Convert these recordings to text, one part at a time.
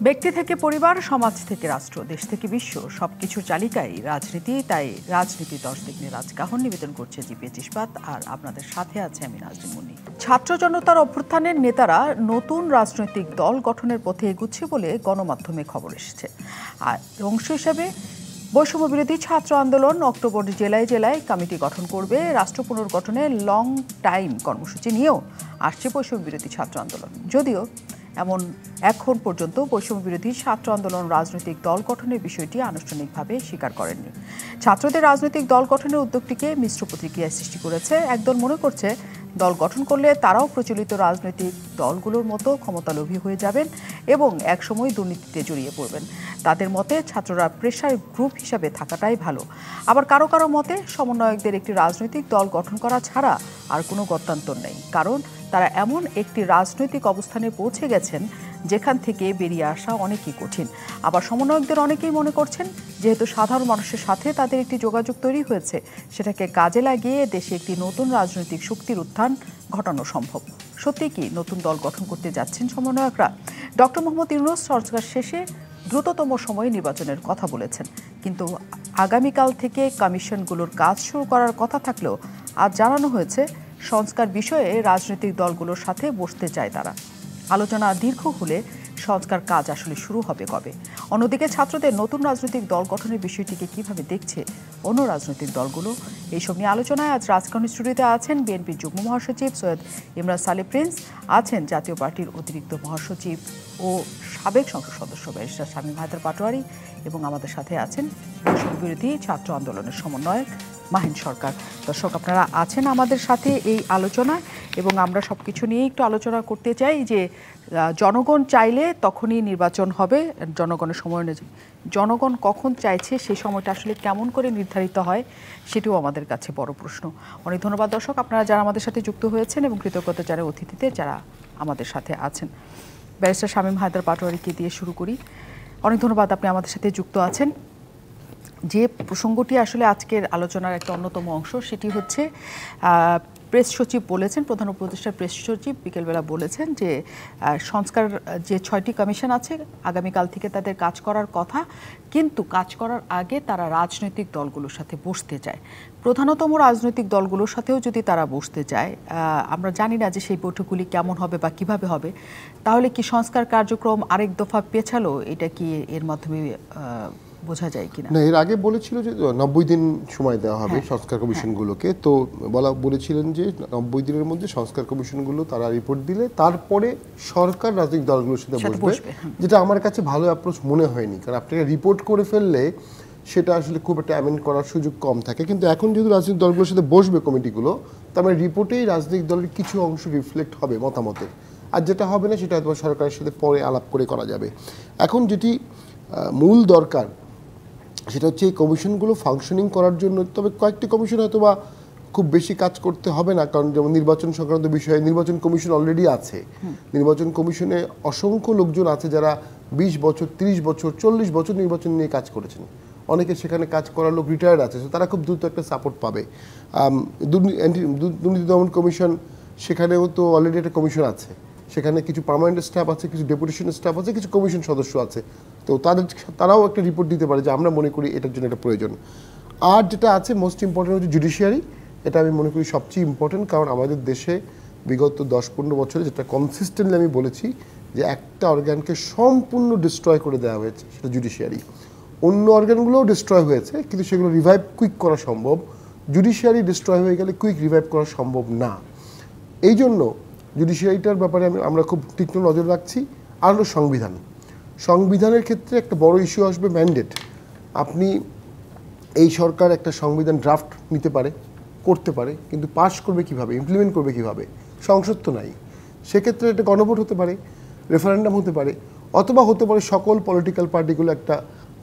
ব্যক্তি থেকে পরিবার, সমাজ থেকে রাষ্ট্র, দেশ থেকে বিশ্ব সবকিছুর চালিকাই রাজনীতি। তাই রাজনীতি দর্শক নিয়ে রাজকাহন নিবেদন করছে জিপিএচ ইস্পাত, আর আপনাদের সাথে আছে আমি নাজনীন মুন্নি। ছাত্র জনতার অভ্যুত্থানের নেতারা নতুন রাজনৈতিক দল গঠনের পথে এগুচ্ছে বলে গণমাধ্যমে খবর এসেছে। আর অংশ হিসেবে বৈষম্য বিরোধী ছাত্র আন্দোলন অক্টোবর জেলায় জেলায় কমিটি গঠন করবে। রাষ্ট্র পুনর্গঠনে লং টাইম কর্মসূচি নিয়েও আসছে বৈষম্য বিরোধী ছাত্র আন্দোলন। যদিও এখন পর্যন্ত বৈষম্য বিরোধী ছাত্র আন্দোলন রাজনৈতিক দল গঠনের বিষয়টি আনুষ্ঠানিকভাবে স্বীকার করেননি। ছাত্রদের রাজনৈতিক দল গঠনের উদ্যোগটিকে মিশ্র প্রতিক্রিয়া সৃষ্টি করেছে। একদল মনে করছে দল গঠন করলে তারাও প্রচলিত রাজনৈতিক দলগুলোর মতো ক্ষমতালোভী হয়ে যাবেন এবং একসময় দুর্নীতিতে জড়িয়ে পড়বেন। তাদের মতে ছাত্ররা প্রেশার গ্রুপ হিসাবে থাকাটাই ভালো। আবার কারো কারো মতে সমন্বয়কদের একটি রাজনৈতিক দল গঠন করা ছাড়া আর কোনো গত্যন্তর নেই, কারণ তারা এমন একটি রাজনৈতিক অবস্থানে পৌঁছে গেছেন যেখান থেকে বেরিয়ে আসা অনেকই কঠিন। আবার সমন্বয়কদের অনেকেই মনে করছেন যেহেতু সাধারণ মানুষের সাথে তাদের একটি যোগাযোগ তৈরি হয়েছে, সেটাকে কাজে লাগিয়ে দেশে একটি নতুন রাজনৈতিক শক্তির উত্থান ঘটানো সম্ভব। সত্যি কি নতুন দল গঠন করতে যাচ্ছেন সমন্বয়করা? ডক্টর মোহাম্মদ ইউনূস সরকার শেষে দ্রুততম সময়ে নির্বাচনের কথা বলেছেন, কিন্তু আগামীকাল থেকে কমিশনগুলোর কাজ শুরু করার কথা থাকলেও আজ জানানো হয়েছে সংস্কার বিষয়ে রাজনৈতিক দলগুলোর সাথে বসতে চায় তারা। আলোচনা দীর্ঘ হলে সংস্কার কাজ আসলে শুরু হবে কবে? অন্যদিকে ছাত্রদের নতুন রাজনৈতিক দল গঠনের বিষয়টিকে কিভাবে দেখছে অন্য রাজনৈতিক দলগুলো? এইসব নিয়ে আলোচনায় আজ রাজকাহন স্টুডিওতে আছেন বিএনপির যুগ্ম মহাসচিব সৈয়দ ইমরান সালে প্রিন্স, আছেন জাতীয় পার্টির অতিরিক্ত মহাসচিব ও সাবেক সংসদ সদস্য ব্যারিস্টার শামীম হায়দার পাটোয়ারি, এবং আমাদের সাথে আছেন বৈষম্য বিরোধী ছাত্র আন্দোলনের সমন্বয়ক মাহিন সরকার। দর্শক, আপনারা আছেন আমাদের সাথে এই আলোচনায় এবং আমরা সব কিছু নিয়ে একটু আলোচনা করতে চাই যে জনগণ চাইলে তখনই নির্বাচন হবে, জনগণের সময় অনুযায়ী। জনগণ কখন চাইছে সেই সময়টা আসলে কেমন করে নির্ধারিত হয় সেটিও আমাদের কাছে বড় প্রশ্ন। অনেক ধন্যবাদ দর্শক, আপনারা যারা আমাদের সাথে যুক্ত হয়েছেন এবং কৃতজ্ঞতা যারা অতিথিদের যারা আমাদের সাথে আছেন। ব্যারিস্টার শামীম হায়দার পাটোয়ারিকে দিয়ে শুরু করি। অনেক ধন্যবাদ, আপনি আমাদের সাথে যুক্ত আছেন। যে প্রসঙ্গটি আসলে আজকের আলোচনার একটা অন্যতম অংশ, সেটি হচ্ছে প্রেস সচিব বলেছেন, প্রধান উপদেষ্টার প্রেস সচিব বিকেলবেলা বলেছেন যে সংস্কার যে 6টি কমিশন আছে আগামীকাল থেকে তাদের কাজ করার কথা, কিন্তু কাজ করার আগে তারা রাজনৈতিক দলগুলোর সাথে বসতে চায়। প্রধানতম রাজনৈতিক দলগুলোর সাথেও যদি তারা বসতে চায়, আমরা জানি না যে সেই বৈঠকগুলি কেমন হবে বা কিভাবে হবে, তাহলে কি সংস্কার কার্যক্রম আরেক দফা পেছালো? এটা কি এর মাধ্যমে বোঝা যায় কিনা? না, এর আগে বলেছিল যে 90 দিন সময় দেওয়া হবে সংস্কার কমিশনগুলোকে। তো বলেছিলেন যে 90 দিনের মধ্যে সংস্কার কমিশনগুলো তারা রিপোর্ট দিলে তারপরে সরকার রাজনৈতিক দলগুলোর সাথে বসবে, যেটা আমার কাছে ভালো অ্যাপ্রোচ মনে হয়নি। কারণ আপনাকে রিপোর্ট করে ফেললে সেটা আসলে খুব একটা অ্যামেন্ড করার সুযোগ কম থাকে। কিন্তু এখন যেহেতু রাজনৈতিক দলগুলোর সাথে বসবে কমিটিগুলো, তার মানে রিপোর্টেই রাজনৈতিক দলের কিছু অংশ রিফ্লেক্ট হবে মতামতের, আর যেটা হবে না সেটা হয়তো সরকারের সাথে পরে আলাপ করে করা যাবে। এখন যেটি মূল দরকার সেটা হচ্ছে এই কমিশনগুলো ফাংশনিং করার জন্য। তবে কয়েকটি কমিশন হয়তো বা খুব বেশি কাজ করতে হবে না, কারণ যেমন নির্বাচন সংক্রান্ত বিষয়ে নির্বাচন কমিশন অলরেডি আছে। নির্বাচন কমিশনে অসংখ্য লোকজন আছে যারা 20 বছর, 30 বছর, 40 বছর নির্বাচন নিয়ে কাজ করেছেন। অনেকে সেখানে কাজ করার লোক রিটায়ার্ড আছে, তারা খুব দ্রুত একটা সাপোর্ট পাবে। দুর্নীতি দমন কমিশন, সেখানেও তো অলরেডি একটা কমিশন আছে, সেখানে কিছু পার্মানেন্ট স্টাফ আছে, কিছু ডেপুটেশন স্টাফ আছে, কিছু কমিশন সদস্য আছে। তো তারাও একটা রিপোর্ট দিতে পারে যে আমরা মনে করি এটার জন্য একটা প্রয়োজন। আর যেটা আছে মোস্ট ইম্পর্টেন্ট হচ্ছে জুডিশিয়ারি। এটা আমি মনে করি সবচেয়ে ইম্পর্টেন্ট, কারণ আমাদের দেশে বিগত 10-15 বছরে যেটা কনসিস্টেন্টলি আমি বলেছি যে একটা অর্গানকে সম্পূর্ণ ডিস্ট্রয় করে দেওয়া হয়েছে, সেটা জুডিশিয়ারি। অন্য অর্গানগুলোও ডিস্ট্রয় হয়েছে, কিন্তু সেগুলো রিভাইভ কুইক করা সম্ভব। জুডিশিয়ারি ডিস্ট্রয় হয়ে গেলে কুইক রিভাইভ করা সম্ভব না। এই জন্য জুডিশিয়ারিটার ব্যাপারে আমরা খুব তীক্ষ্ণ নজর রাখছি। আর হলো সংবিধানের ক্ষেত্রে একটা বড় ইস্যু আসবে ম্যান্ডেট। আপনি এই সরকার একটা সংবিধান ড্রাফট নিতে পারে, করতে পারে, কিন্তু পাস করবে কিভাবে, ইমপ্লিমেন্ট করবে কিভাবে? সংসদ তো নাই। সেক্ষেত্রে একটা গণভোট হতে পারে, রেফারেন্ডাম হতে পারে, অথবা হতে পারে সকল পলিটিক্যাল পার্টিগুলো একটা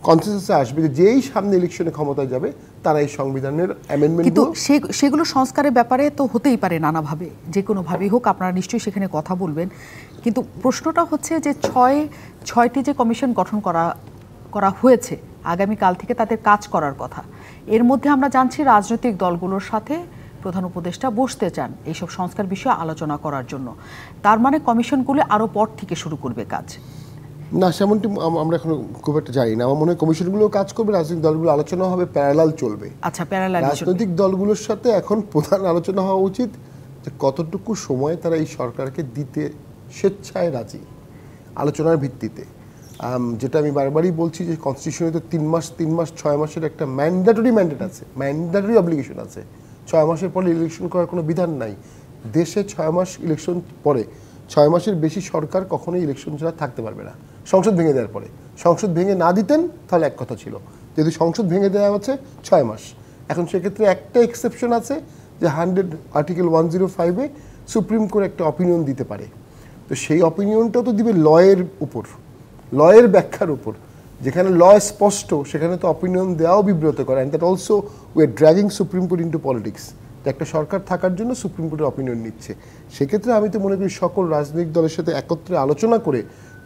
কনসেনসাসে আসবে যে যেই সামনে ইলেকশনে ক্ষমতায় যাবে তারা এই সংবিধানের অ্যামেন্ডমেন্ট। কিন্তু সেগুলো সংস্কারের ব্যাপারে তো হতেই পারে নানাভাবে, যে কোনোভাবেই হোক, আপনারা নিশ্চয়ই সেখানে কথা বলবেন। কিন্তু প্রশ্নটা হচ্ছে যে 6টি যে কমিশন গঠন করা হয়েছে আগামীকাল থেকে তাদের কাজ করার কথা, এর মধ্যে আমরা জানছি রাজনৈতিক দলগুলোর সাথে প্রধান উপদেষ্টা বসতে চান এইসব সংস্কার বিষয়ে আলোচনা করার জন্য। তার মানে কমিশনগুলো আরও পর থেকে শুরু করবে কাজ। না, সেমনটি আমরা এখন খুব একটা জানি না। আমার মনে হয় কমিশনগুলো কাজ করবে, রাজনৈতিক দলগুলো আলোচনা হবে, প্যারালাল চলবে। আচ্ছা, প্যারালাল রাজনৈতিক দলগুলোর সাথে এখন প্রধান আলোচনা হওয়া উচিত যে কতটুকু সময় তারা এই সরকারকে দিতে স্বেচ্ছায় রাজি, আলোচনার ভিত্তিতে। যেটা আমি বারবারই বলছি যে কনস্টিটিউশনে তো 3 মাস 6 মাসের একটা ম্যান্ডেটরি ম্যান্ডেট আছে, ম্যান্ডেটরি অব্লিগেশন আছে। 6 মাসের পরে ইলেকশন করার কোনো বিধান নাই দেশে। 6 মাস ইলেকশন পরে 6 মাসের বেশি সরকার কখনোই ইলেকশন ছাড়া থাকতে পারবে না, সংসদ ভেঙে দেওয়ার পরে। সংসদ ভেঙে না দিতেন তাহলে এক কথা ছিল, যদি সংসদ ভেঙে দেওয়া হচ্ছে 6 মাস। এখন সেক্ষেত্রে একটা এক্সেপশন আছে যে আর্টিকেল 105-এ সুপ্রিম কোর্ট একটা অপিনিয়ন দিতে পারে। তো সেই অপিনিয়নটাও তো দিবে লয়ের উপর, লয়ের ব্যাখ্যার উপর। যেখানে ল স্পষ্ট সেখানে তো অপিনিয়ন দেওয়াও বিব্রত করে। And that also we are dragging supreme court into politics. একটা সরকার থাকার জন্য সুপ্রিম কোর্টের অপিনিয়ন নিচ্ছে। সেক্ষেত্রে আমি তো মনে করি সকল রাজনৈতিক দলের সাথে একত্রে আলোচনা করে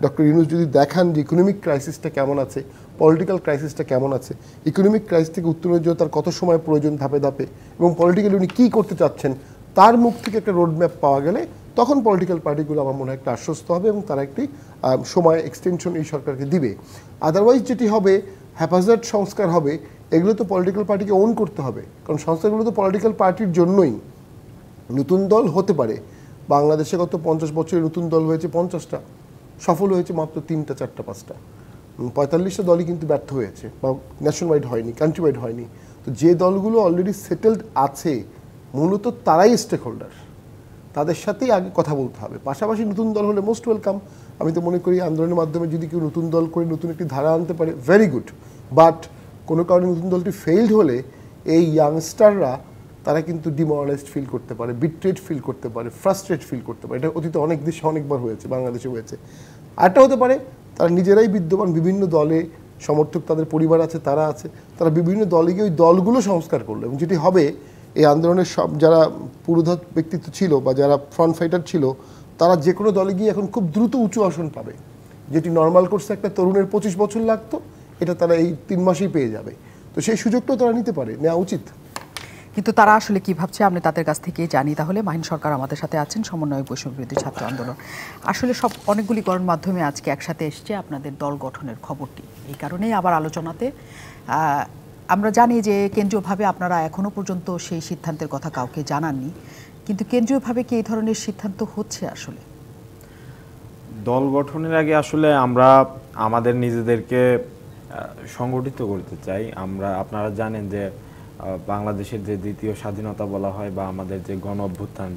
ডক্টর ইউনূস যদি দেখান যে ইকোনমিক ক্রাইসিসটা কেমন আছে, পলিটিক্যাল ক্রাইসিসটা কেমন আছে, ইকোনমিক ক্রাইসিস থেকে উত্তরণের জন্য তার কত সময় প্রয়োজন ধাপে ধাপে, এবং পলিটিক্যালি উনি কী করতে চাচ্ছেন তার মুখ থেকে একটা রোডম্যাপ পাওয়া গেলে তখন পলিটিক্যাল পার্টিগুলো আমার মনে হয় একটা আশ্বস্ত হবে এবং তারা একটি সময় এক্সটেনশন এই সরকারকে দিবে। আদারওয়াইজ যেটি হবে হ্যাপাজার্ড সংস্কার হবে, এগুলো তো পলিটিক্যাল পার্টিকে ওন করতে হবে, কারণ সংস্কারগুলো তো পলিটিক্যাল পার্টির জন্যই। নতুন দল হতে পারে, বাংলাদেশে গত 50 বছরে নতুন দল হয়েছে 50টা, সফল হয়েছে মাত্র 3টা 4টা 5টা, 45টা দলই কিন্তু ব্যর্থ হয়েছে, বা ন্যাশন ওয়াইড হয়নি, কান্ট্রি ওয়াইড হয়নি। তো যে দলগুলো অলরেডি সেটেলড আছে মূলত তারাই স্টেক হোল্ডার, তাদের সাথেই আগে কথা বলতে হবে। পাশাপাশি নতুন দল হলে মোস্ট ওয়েলকাম। আমি তো মনে করি আন্দোলনের মাধ্যমে যদি কেউ নতুন দল করে নতুন একটি ধারা আনতে পারে, ভেরি গুড। বাট কোনো কারণে নতুন দলটি ফেইল্ড হলে এই ইয়াংস্টাররা তারা কিন্তু ডিমোরালাইজড ফিল করতে পারে, বিট্রেড ফিল করতে পারে, ফ্রাস্ট্রেট ফিল করতে পারে। এটা অতীতে অনেক দেশে অনেকবার হয়েছে, বাংলাদেশে হয়েছে। আরেকটা হতে পারে তারা নিজেরাই বিদ্যমান বিভিন্ন দলে সমর্থক, তাদের পরিবার আছে, তারা আছে, তারা বিভিন্ন দলে গিয়ে ওই দলগুলো সংস্কার করলো। এবং যেটি হবে এই আন্দোলনের সব যারা পুরোধা ব্যক্তিত্ব ছিল বা যারা ফ্রন্ট ফাইটার ছিল তারা যে কোনো দলে গিয়ে এখন খুব দ্রুত উঁচু আসন পাবে, যেটি নর্মাল কোর্সে একটা তরুণের 25 বছর লাগতো, এটা তারা এই 3 মাসেই পেয়ে যাবে। তো সেই সুযোগটাও তারা নিতে পারে, নেওয়া উচিত। কিন্তু তারা আসলে কি ভাবছে আমরা তাদের কাছ থেকেই জানি। তাহলে মাহিন সরকার আমাদের সাথে আছেন, সমন্বয় বৈষম্য বিরোধী ছাত্র আন্দোলন। আসলে সব অনেকগুলি গণমাধ্যমে আজকে একসাথে এসছে আপনাদের দল গঠনের খবরটি, এই কারণেই আবার আলোচনাতে। আমরা জানি যে কেন্দ্রীয়ভাবে আপনারা এখনো পর্যন্ত সেই সিদ্ধান্তের কথা কাউকে জানাননি, কিন্তু কেন্দ্রীয়ভাবে কি এই ধরনের সিদ্ধান্ত হচ্ছে? আসলে দল গঠনের আগে আসলে আমরা আমাদের নিজেদেরকে সংগঠিত করতে চাই। আপনারা জানেন যে বাংলাদেশের যে দ্বিতীয় স্বাধীনতা বলা হয় বা আমাদের যে গণ অভ্যুত্থান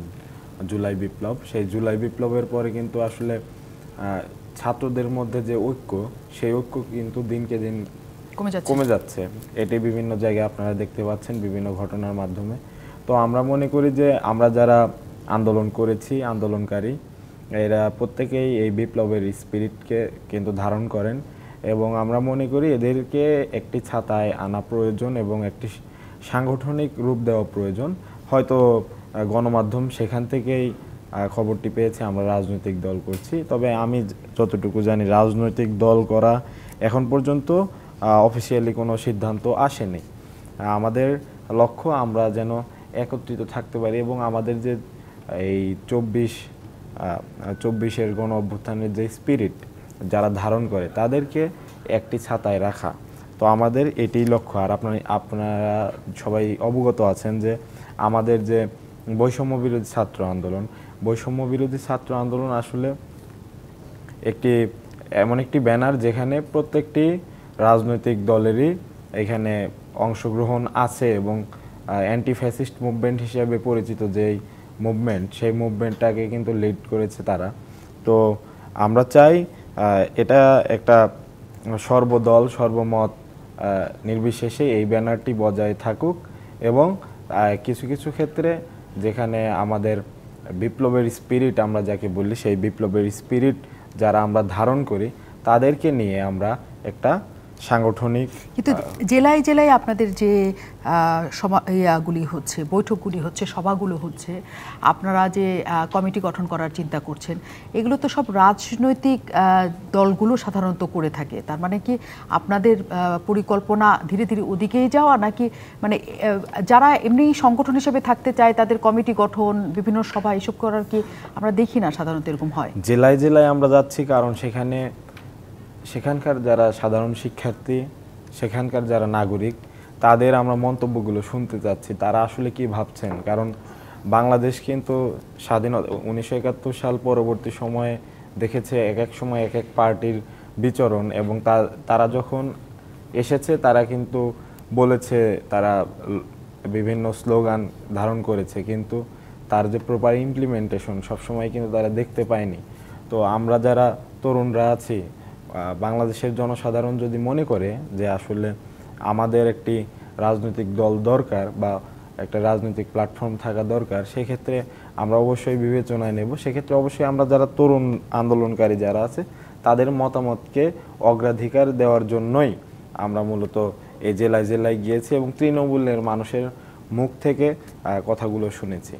জুলাই বিপ্লব, সেই জুলাই বিপ্লবের পরে কিন্তু আসলে ছাত্রদের মধ্যে যে ঐক্য, সেই ঐক্য কিন্তু দিনকে দিন কমে যাচ্ছে। এটি বিভিন্ন জায়গায় আপনারা দেখতে পাচ্ছেন বিভিন্ন ঘটনার মাধ্যমে। তো আমরা মনে করি যে আমরা যারা আন্দোলন করেছি, আন্দোলনকারী, এরা প্রত্যেকেই এই বিপ্লবের স্পিরিটকে কিন্তু ধারণ করেন এবং আমরা মনে করি এদেরকে একটি ছাতায় আনা প্রয়োজন এবং একটি সাংগঠনিক রূপ দেওয়া প্রয়োজন। হয়তো গণমাধ্যম সেখান থেকেই খবরটি পেয়েছে আমরা রাজনৈতিক দল করছি, তবে আমি যতটুকু জানি রাজনৈতিক দল করা এখন পর্যন্ত অফিসিয়ালি কোনো সিদ্ধান্ত আসেনি। আমাদের লক্ষ্য আমরা যেন একত্রিত থাকতে পারি এবং আমাদের যে এই 24-এর গণ অভ্যুত্থানের যে স্পিরিট যারা ধারণ করে তাদেরকে একটি ছাতায় রাখা। তো আমাদের এটাই লক্ষ্য। আর আপনারা সবাই অবগত আছেন যে আমাদের যে বৈষম্য বিরোধী ছাত্র আন্দোলন আসলে এমন একটি ব্যানার যেখানে প্রত্যেকটি রাজনৈতিক দলেরই এখানে অংশগ্রহণ আছে এবং অ্যান্টি ফ্যাসিস্ট মুভমেন্ট হিসেবে পরিচিত যেই মুভমেন্ট, সেই মুভমেন্টটাকে কিন্তু লিড করেছে তারা। তো আমরা চাই এটা একটা সর্বদল সর্বমত নির্বিশেষে এই ব্যানারটি বজায় থাকুক এবং কিছু কিছু ক্ষেত্রে যেখানে আমাদের বিপ্লবের স্পিরিট আমরা যাকে বলি, সেই বিপ্লবের স্পিরিট যারা আমরা ধারণ করি তাদেরকে নিয়ে আমরা একটা সাংগঠনিক। কিন্তু জেলায় জেলায় আপনাদের যে ইয়াগুলি হচ্ছে, বৈঠকগুলি হচ্ছে, সভাগুলো হচ্ছে, আপনারা যে কমিটি গঠন করার চিন্তা করছেন, এগুলো তো সব রাজনৈতিক দলগুলো সাধারণত করে থাকে। তার মানে কি আপনাদের পরিকল্পনা ধীরে ধীরে ওদিকেই যাওয়া, নাকি মানে যারা এমনি সংগঠন হিসেবে থাকতে চায় তাদের কমিটি গঠন, বিভিন্ন সভা এসব করার কি আমরা দেখি না সাধারণত এরকম হয়? জেলায় জেলায় আমরা যাচ্ছি কারণ সেখানে সেখানকার যারা সাধারণ শিক্ষার্থী, সেখানকার যারা নাগরিক, তাদের আমরা মন্তব্যগুলো শুনতে চাচ্ছি, তারা আসলে কি ভাবছেন। কারণ বাংলাদেশ কিন্তু স্বাধীনতা 1971 সাল পরবর্তী সময়ে দেখেছে এক এক সময় এক এক পার্টির বিচরণ, এবং তারা যখন এসেছে তারা কিন্তু বলেছে, তারা বিভিন্ন স্লোগান ধারণ করেছে, কিন্তু তার যে প্রপার ইমপ্লিমেন্টেশন সবসময় কিন্তু তারা দেখতে পায়নি। তো আমরা যারা তরুণরা আছি, বাংলাদেশের জনসাধারণ যদি মনে করে যে আসলে আমাদের একটি রাজনৈতিক দল দরকার বা একটা রাজনৈতিক প্ল্যাটফর্ম থাকা দরকার, সেক্ষেত্রে আমরা অবশ্যই বিবেচনায় নেব। সেক্ষেত্রে অবশ্যই আমরা যারা তরুণ আন্দোলনকারী যারা আছে তাদের মতামতকে অগ্রাধিকার দেওয়ার জন্যই আমরা মূলত এই জেলায় জেলায় গিয়েছি এবং তৃণমূলের মানুষের মুখ থেকে কথাগুলো শুনেছি।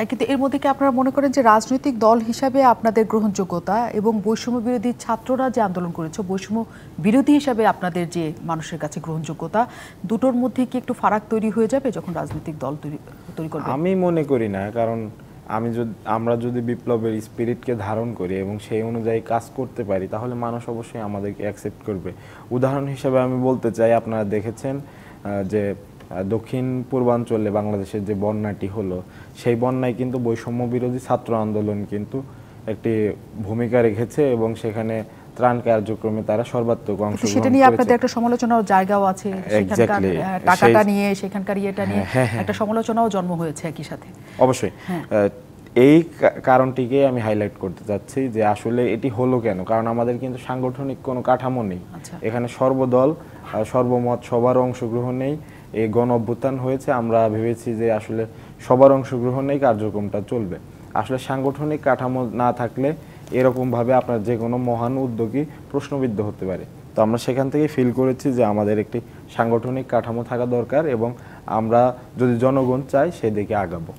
কিন্তু এর মধ্যে কি আপনারা মনে করেন যে রাজনৈতিক দল হিসাবে আপনাদের গ্রহণযোগ্যতা এবং বৈষম্য বিরোধী ছাত্ররা যে আন্দোলন করেছে বৈষম্য বিরোধী হিসাবে আপনাদের যে মানুষের কাছে গ্রহণযোগ্যতা, দুটোর মধ্যে কি একটু ফারাক তৈরি হয়ে যাবে যখন রাজনৈতিক দল তৈরি করবে? আমি মনে করি না, কারণ আমরা যদি বিপ্লবের স্পিরিটকে ধারণ করি এবং সেই অনুযায়ী কাজ করতে পারি, তাহলে মানুষ অবশ্যই আমাদেরকে অ্যাকসেপ্ট করবে। উদাহরণ হিসেবে আমি বলতে চাই, আপনারা দেখেছেন যে দক্ষিণ পূর্বাঞ্চলে বাংলাদেশের যে বন্যাটি হলো, সেই বন্যায় কিন্তু বৈষম্য বিরোধী ছাত্র আন্দোলন কিন্তু একটি ভূমিকা রেখেছে এবং সেখানে ত্রাণ কার্যক্রমে তারা সর্বাত্মক অংশগ্রহণ করেছে। সেটা নিয়ে আপনাদের একটা সমালোচনার জায়গাও আছে, সেখানকার টাকাটা নিয়ে, সেখানকার ইয়েটা নিয়ে একটা সমালোচনাও জন্ম হয়েছে একই সাথে। অবশ্যই এই কারণটিকে আমি হাইলাইট করতে চাচ্ছি যে আসলে এটি হলো কেন, কারণ আমাদের কিন্তু সাংগঠনিক কোনো কাঠামো নেই। এখানে সর্বদল সর্বমত সবার অংশগ্রহণেই এই গণ অভ্যুত্থান হয়েছে। আমরা ভেবেছি যে আসলে সবার অংশগ্রহণেই কার্যক্রমটা চলবে। আসলে সাংগঠনিক কাঠামো না থাকলে এরকমভাবে আপনার যে কোনো মহান উদ্যোগী প্রশ্নবিদ্ধ হতে পারে। তো আমরা সেখান থেকে ফিল করেছি যে আমাদের একটি সাংগঠনিক কাঠামো থাকা দরকার এবং আমরা যদি জনগণ চাই সেদিকে আগাবো।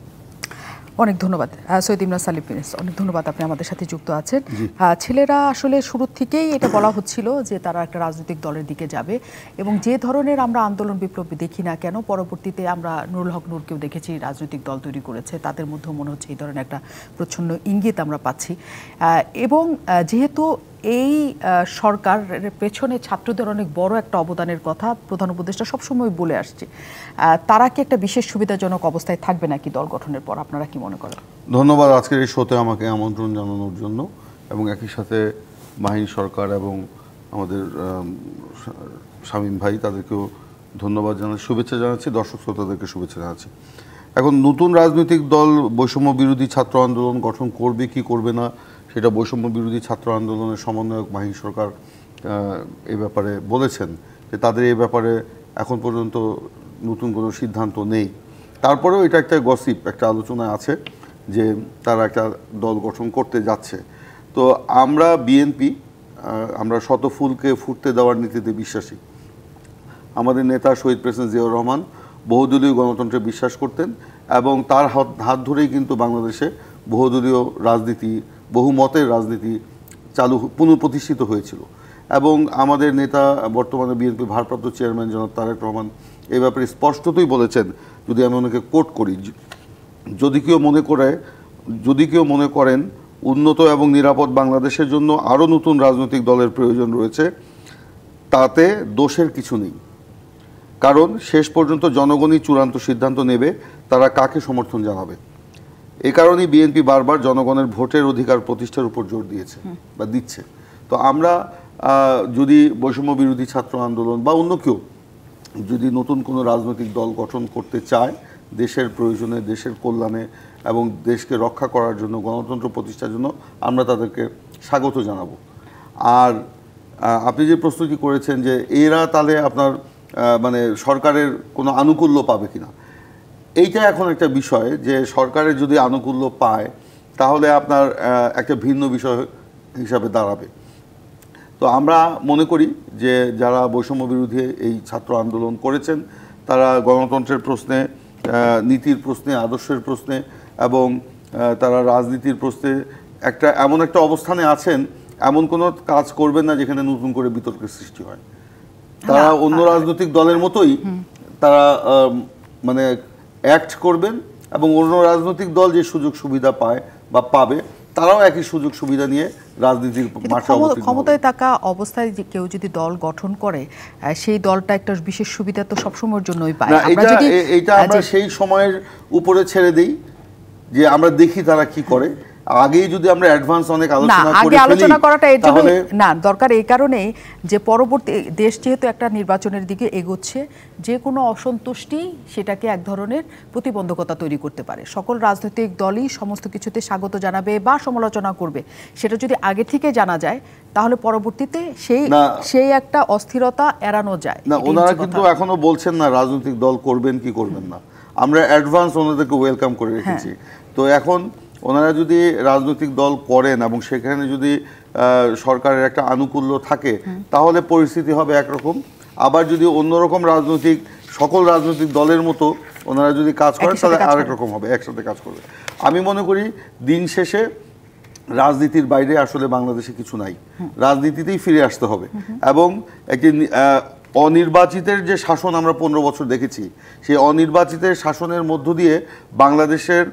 অনেক ধন্যবাদ সৈয়দ ইমরান সালিম প্রিন্স, অনেক ধন্যবাদ, আপনি আমাদের সাথে যুক্ত আছেন। ছেলেরা আসলে শুরু থেকেই এটা বলা হচ্ছিল যে তারা একটা রাজনৈতিক দলের দিকে যাবে এবং যে ধরনের আমরা আন্দোলন বিপ্লব দেখি না কেন, পরবর্তীতে আমরা নুরুল হক নূরকেও দেখেছি রাজনৈতিক দল তৈরি করেছে, তাদের মধ্যেও মনে হচ্ছে এই ধরনের একটা প্রচ্ছন্ন ইঙ্গিত আমরা পাচ্ছি। এবং যেহেতু এই সরকারের পেছনে ছাত্রদের অনেক বড় একটা অবদানের কথা প্রধান উপদেষ্টা সবসময় বলে আসছে, তারা কি একটা বিশেষ সুবিধাজনক অবস্থায় থাকবে নাকি দল গঠনের পর? আপনারা কি মনে করেন? ধন্যবাদ আজকের এই শোতে আমাকে আমন্ত্রণ জানানোর জন্য, এবং একই সাথে মাহিন সরকার এবং আমাদের শামীম ভাই, তাদেরকেও ধন্যবাদ জানাচ্ছি, শুভেচ্ছা জানাচ্ছি, দর্শক শ্রোতাদেরকে শুভেচ্ছা জানাচ্ছি। এখন নতুন রাজনৈতিক দল বৈষম্য বিরোধী ছাত্র আন্দোলন গঠন করবে কি করবে না, সেটা বৈষম্য বিরোধী ছাত্র আন্দোলনের সমন্বয়ক মাহিন সরকার এই ব্যাপারে বলেছেন যে তাদের এই ব্যাপারে এখন পর্যন্ত নতুন কোনো সিদ্ধান্ত নেই। তারপরেও এটা একটা গসিপ, একটা আলোচনা আছে যে তারা একটা দল গঠন করতে যাচ্ছে। তো আমরা বিএনপি, আমরা শত ফুলকে ফুটতে দেওয়ার নীতিতে বিশ্বাসী। আমাদের নেতা শহীদ প্রেসিডেন্ট জিয়াউর রহমান বহুদলীয় গণতন্ত্রে বিশ্বাস করতেন এবং তার হাত ধরেই কিন্তু বাংলাদেশে বহুদলীয় রাজনীতি, বহুমতের রাজনীতি পুনঃপ্রতিষ্ঠিত হয়েছিল। এবং আমাদের নেতা বর্তমানে বিএনপি ভারপ্রাপ্ত চেয়ারম্যান জনাব তারেক রহমান এই ব্যাপারে স্পষ্টতই বলেছেন, যদি আমি ওনাকে কোট করি, যদি কেউ মনে করেন উন্নত এবং নিরাপদ বাংলাদেশের জন্য আরও নতুন রাজনৈতিক দলের প্রয়োজন রয়েছে, তাতে দোষের কিছু নেই, কারণ শেষ পর্যন্ত জনগণই চূড়ান্ত সিদ্ধান্ত নেবে তারা কাকে সমর্থন জানাবে। এই কারণেই বিএনপি বারবার জনগণের ভোটের অধিকার প্রতিষ্ঠার উপর জোর দিয়েছে বা দিচ্ছে। তো আমরা যদি বৈষম্য বিরোধী ছাত্র আন্দোলন বা অন্য কেউ যদি নতুন কোনো রাজনৈতিক দল গঠন করতে চায় দেশের প্রয়োজনে, দেশের কল্যাণে এবং দেশকে রক্ষা করার জন্য, গণতন্ত্র প্রতিষ্ঠার জন্য, আমরা তাদেরকে স্বাগত জানাবো। আর আপনি যে প্রশ্নটি করেছেন যে এরা তাহলে আপনার মানে সরকারের কোনো আনুকূল্য পাবে কিনা, এইটা এখন একটা বিষয় যে সরকারের যদি আনুকূল্য পায় তাহলে আপনার একটা ভিন্ন বিষয় হিসাবে দাঁড়াবে। তো আমরা মনে করি যে যারা বৈষম্য বিরোধী এই ছাত্র আন্দোলন করেছেন তারা গণতন্ত্রের প্রশ্নে, নীতির প্রশ্নে, আদর্শের প্রশ্নে এবং তারা রাজনীতির প্রশ্নে এমন একটা অবস্থানে আছেন, এমন কোনো কাজ করবেন না যেখানে নতুন করে বিতর্কের সৃষ্টি হয়। তারা অন্য রাজনৈতিক দলের মতোই তারা মানে অ্যাক্ট করবেন এবং অন্য রাজনৈতিক দল যে সুযোগ সুবিধা পায় বা পাবে তারাও একই সুযোগ সুবিধা নিয়ে রাজনীতির মাঠে অবতীর্ণ হবে। ক্ষমতায় থাকা অবস্থায় যে কেউ যদি দল গঠন করে সেই দলটা একটা বিশেষ সুবিধা তো সবসময়ের জন্যই পায়। না, এটা আমরা সেই সময়ের উপরে ছেড়ে দেই যে আমরা দেখি তারা কি করে। আগেই যদি আমরা অ্যাডভান্স অনেক আলোচনা করাটা এর জন্য না দরকার, এই কারণে যে পরবর্তী দেশ যেহেতু একটা নির্বাচনের দিকে এগোচ্ছে, যে কোনো অসন্তুষ্টি সেটাকে এক ধরনের প্রতিবন্ধকতা তৈরি করতে পারে। সকল রাজনৈতিক দলই সমস্ত কিছুতে স্বাগত জানাবে বা সমালোচনা করবে, সেটা যদি আগে থেকে জানা যায় তাহলে পরবর্তীতে সেই একটা অস্থিরতা এড়ানো যায়। না, ওনারা কিন্তু এখনো বলছেন না রাজনৈতিক দল করবেন কি করবেন না। আমরা অ্যাডভান্স ওনাদেরকে ওয়েলকাম করে রেখেছি। তো এখন ওনারা যদি রাজনৈতিক দল করেন এবং সেখানে যদি সরকারের একটা আনুকূল্য থাকে তাহলে পরিস্থিতি হবে একরকম। আবার যদি অন্যরকম সকল রাজনৈতিক দলের মতো ওনারা যদি কাজ করেন তাহলে আরেক রকম হবে, একসাথে কাজ করবে। আমি মনে করি দিন শেষে রাজনীতির বাইরে আসলে বাংলাদেশে কিছু নাই, রাজনীতিতেই ফিরে আসতে হবে। এবং একটি অনির্বাচিতের যে শাসন আমরা 15 বছর দেখেছি, সেই অনির্বাচিতের শাসনের মধ্য দিয়ে বাংলাদেশের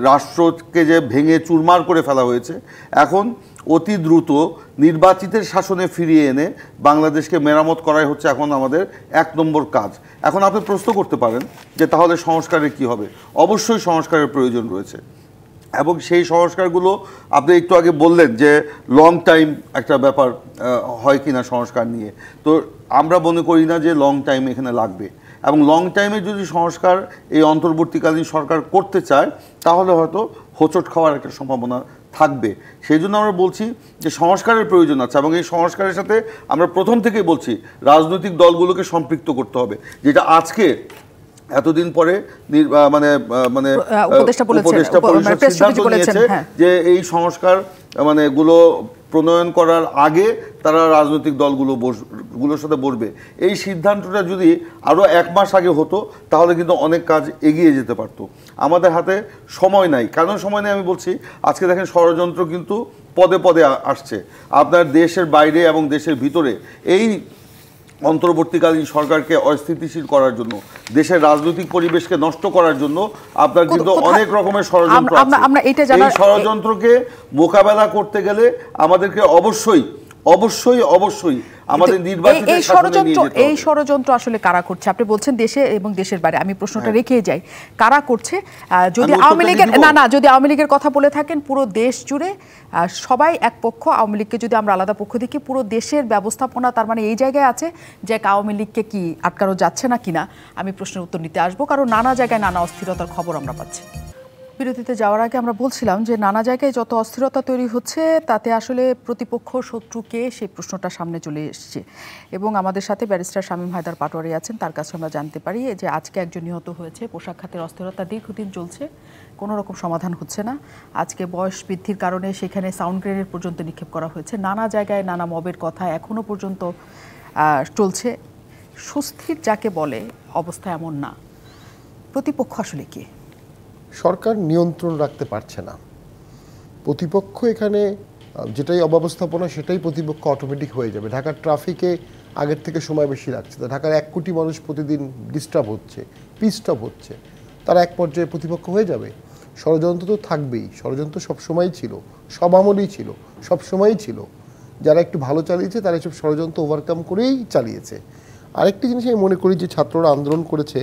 রাষ্ট্রকে যে ভেঙে চুরমার করে ফেলা হয়েছে, এখন অতি দ্রুত নির্বাচিতের শাসনে ফিরিয়ে এনে বাংলাদেশকে মেরামত করাই হচ্ছে এখন আমাদের 1 নম্বর কাজ। এখন আপনি প্রশ্ন করতে পারেন যে তাহলে সংস্কারের কি হবে? অবশ্যই সংস্কারের প্রয়োজন রয়েছে এবং সেই সংস্কারগুলো আপনি একটু আগে বললেন যে লং টাইম একটা ব্যাপার হয় কিনা সংস্কার নিয়ে। তো আমরা মনে করি না যে লং টাইম এখানে লাগবে, এবং লং টাইমে যদি সংস্কার এই অন্তর্বর্তীকালীন সরকার করতে চায় তাহলে হয়তো হোঁচট খাওয়ার একটা সম্ভাবনা থাকবে। সেই জন্য আমরা বলছি যে সংস্কারের প্রয়োজন আছে, এবং এই সংস্কারের সাথে আমরা প্রথম থেকেই বলছি রাজনৈতিক দলগুলোকে সম্পৃক্ত করতে হবে, যেটা আজকে এতদিন পরে উপদেষ্টা পরিষদ সিদ্ধান্ত নিয়েছে যে এই সংস্কার গুলো প্রণয়ন করার আগে তারা রাজনৈতিক দলগুলোর সাথে বসবে। এই সিদ্ধান্তটা যদি আরও 1 মাস আগে হতো তাহলে কিন্তু অনেক কাজ এগিয়ে যেতে পারতো। আমাদের হাতে সময় নাই। কেন সময় নেই আমি বলছি, আজকে দেখেন ষড়যন্ত্র কিন্তু পদে পদে আসছে। আপনার দেশের বাইরে এবং দেশের ভিতরে এই অন্তর্বর্তীকালীন সরকারকে অস্থিতিশীল করার জন্য, দেশের রাজনৈতিক পরিবেশকে নষ্ট করার জন্য আপনার কিন্তু অনেক রকমের ষড়যন্ত্র আছে। এই ষড়যন্ত্রকে মোকাবেলা করতে গেলে আমাদেরকে অবশ্যই আমাদের এই ষড়যন্ত্র আসলে কারা করছে? আপনি বলছেন দেশে এবং দেশের বাইরে, আমি প্রশ্নটা রেখে যাই, কারা করছে? যদি আওয়ামী লীগের কথা বলে থাকেন, পুরো দেশ জুড়ে সবাই এক পক্ষ, আওয়ামী লীগকে যদি আমরা আলাদা পক্ষ দেখি, পুরো দেশের ব্যবস্থাপনা তার মানে এই জায়গায় আছে যে আওয়ামী লীগকে কি আটকানো যাচ্ছে না কিনা আমি প্রশ্নের উত্তর নিতে আসবো, কারণ নানা জায়গায় নানা অস্থিরতার খবর আমরা পাচ্ছি। বিরতিতে যাওয়ার আগে আমরা বলছিলাম যে নানা জায়গায় যত অস্থিরতা তৈরি হচ্ছে তাতে আসলে প্রতিপক্ষ শত্রুকে সেই প্রশ্নটা সামনে চলে এসছে। এবং আমাদের সাথে ব্যারিস্টার শামীম হায়দার পাটোয়ারি আছেন, তার কাছে আমরা জানতে পারি যে আজকে একজন নিহত হয়েছে। পোশাক খাতের অস্থিরতা দীর্ঘদিন চলছে, কোনো রকম সমাধান হচ্ছে না। আজকে বয়স বৃদ্ধির কারণে সেখানে সাউন্ড গ্রেনেড পর্যন্ত নিক্ষেপ করা হয়েছে। নানা জায়গায় নানা মবের কথা এখনও পর্যন্ত চলছে। সুস্থির যাকে বলে অবস্থা এমন না। প্রতিপক্ষ আসলে কি? সরকার নিয়ন্ত্রণ রাখতে পারছে না। প্রতিপক্ষ এখানে যেটাই অব্যবস্থাপনা সেটাই প্রতিপক্ষ অটোমেটিক হয়ে যাবে। ঢাকার ট্রাফিকে আগের থেকে সময় বেশি লাগছে, ঢাকার 1 কোটি মানুষ প্রতিদিন ডিস্টার্ব হচ্ছে, পিস্টপ হচ্ছে, তারা এক পর্যায়ে প্রতিপক্ষ হয়ে যাবে। ষড়যন্ত্র তো থাকবেই, ষড়যন্ত্র সবসময়ই ছিল, সব আমলেই ছিল, সবসময়ই ছিল। যারা একটু ভালো চালিয়েছে তারা এসব ষড়যন্ত্র ওভারকাম করেই চালিয়েছে। আরেকটি জিনিস আমি মনে করি যে ছাত্ররা আন্দোলন করেছে,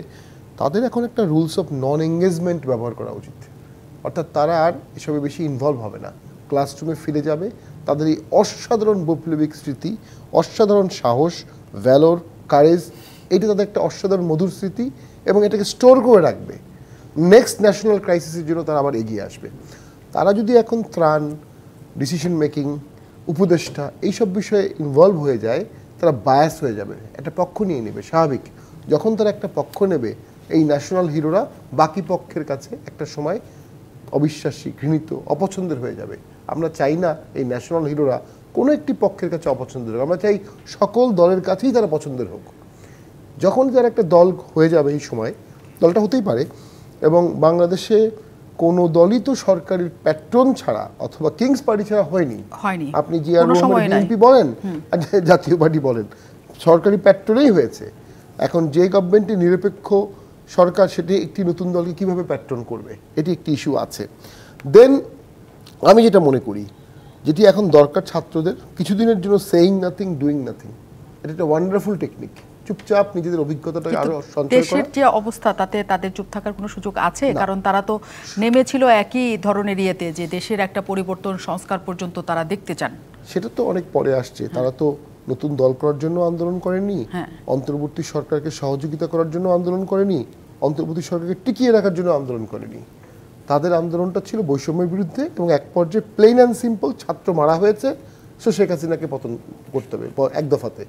তাদের এখন একটা রুলস অফ নন এঙ্গেজমেন্ট ব্যবহার করা উচিত। অর্থাৎ তারা আর এসবে বেশি ইনভলভ হবে না, ক্লাসরুমে ফিরে যাবে। তাদের এই অসাধারণ বৈপ্লবিক স্মৃতি, অসাধারণ সাহস, ভ্যালোর, কারেজ, এটা তাদের একটা অসাধারণ মধুর স্মৃতি, এবং এটাকে স্টোর করে রাখবে। নেক্সট ন্যাশনাল ক্রাইসিসের জন্য তারা আবার এগিয়ে আসবে। তারা যদি এখন ত্রাণ, ডিসিশন মেকিং, উপদেষ্টা এইসব বিষয়ে ইনভলভ হয়ে যায়, তারা বায়াস হয়ে যাবে, একটা পক্ষ নিয়ে নেবে, স্বাভাবিক। যখন তারা একটা পক্ষ নেবে, এই ন্যাশনাল হিরোরা বাকি পক্ষের কাছে একটা সময় অবিশ্বাসী, ঘৃণিত, অপছন্দের হয়ে যাবে। আমরা চাই না এই ন্যাশনাল হিরোরা কোনো একটি পক্ষের কাছে অপছন্দের হোক, আমরা চাই সকল দলের কাছেই তারা পছন্দের হোক। যখন তারা একটা দল হয়ে যাবে, এই সময় দলটা হতেই পারে, এবং বাংলাদেশে কোনো দলই তো সরকারের প্যাট্রন ছাড়া অথবা কিংস পার্টি ছাড়া হয়নি। আপনি জিয়া রহমান বিএনপি বলেন আর জাতীয় পার্টি বলেন, সরকারি প্যাট্রনেই হয়েছে। এখন যে গভর্নমেন্টে নিরপেক্ষ সরকার, সেটি একটি নতুন দলকে কীভাবে প্যাট্রন করবে, এটি একটি ইস্যু আছে। দেন আমি যেটা মনে করি, যেটি এখন দরকার ছাত্রদের, কিছুদিনের জন্য সেইং নাথিং ডুইং নাথিং, এটা একটা ওয়ান্ডারফুল টেকনিক। চুপচাপ নিজেদের অভিজ্ঞতাটা আরো সঞ্চয় করা। দেশের যে অবস্থা তাতে তাদের চুপ থাকার কোনো সুযোগ আছে? কারণ তারা তো নেমেছিল একই ধরনের ইয়েতে, যে দেশের একটা পরিবর্তন সংস্কার পর্যন্ত তারা দেখতে চান। সেটা তো অনেক পরে আসছে। তারা তো নতুন দল করার জন্য আন্দোলন করেনি, অন্তর্বর্তী সরকারকে সহযোগিতা করার জন্য আন্দোলন করেনি, অন্তর্বর্তী সরকারকে টিকিয়ে রাখার জন্য আন্দোলন করেনি। তাদের আন্দোলনটা ছিল বৈষম্যের বিরুদ্ধে, এবং এক পর্যায়ে প্লেন অ্যান্ড সিম্পল ছাত্র মারা হয়েছে, সো শেখ হাসিনাকে পতন করতে হবে এক দফাতে।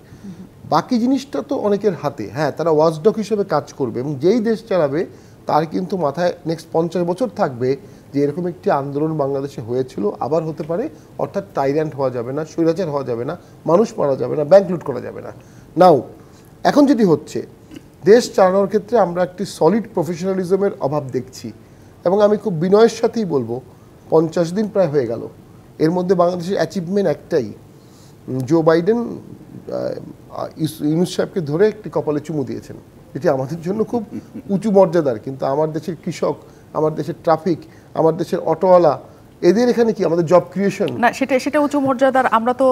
বাকি জিনিসটা তো অনেকের হাতে। হ্যাঁ, তারা ওয়াচডগ হিসেবে কাজ করবে, এবং যেই দেশ চালাবে তার কিন্তু মাথায় নেক্সট 50 বছর থাকবে যে এরকম একটি আন্দোলন বাংলাদেশে হয়েছিল, আবার হতে পারে। অর্থাৎ টাইরান্ট হওয়া যাবে না, স্বৈরাচার হওয়া যাবে না, মানুষ মারা যাবে না, ব্যাংক লুট করা যাবে না। নাও এখন যেটি হচ্ছে, দেশ চালানোর ক্ষেত্রে আমরা একটি সলিড প্রফেশনালিজমের অভাব দেখছি, এবং আমি খুব বিনয়ের সাথেই বলবো 50 দিন প্রায় হয়ে গেল। এর মধ্যে বাংলাদেশের অ্যাচিভমেন্ট একটাই, জো বাইডেন ইউনূস সাহেবকে ধরে একটি কপালে চুমু দিয়েছেন, যেটি আমাদের জন্য খুব উঁচু মর্যাদার। কিন্তু আমার দেশের কৃষক, আমার দেশের ট্রাফিক, আমার দেশের অটোওয়ালা, এদের এখানে কি আমাদের জব ক্রিয়েশন না, সেটা উঁচু মর্যাদার। আমরা তো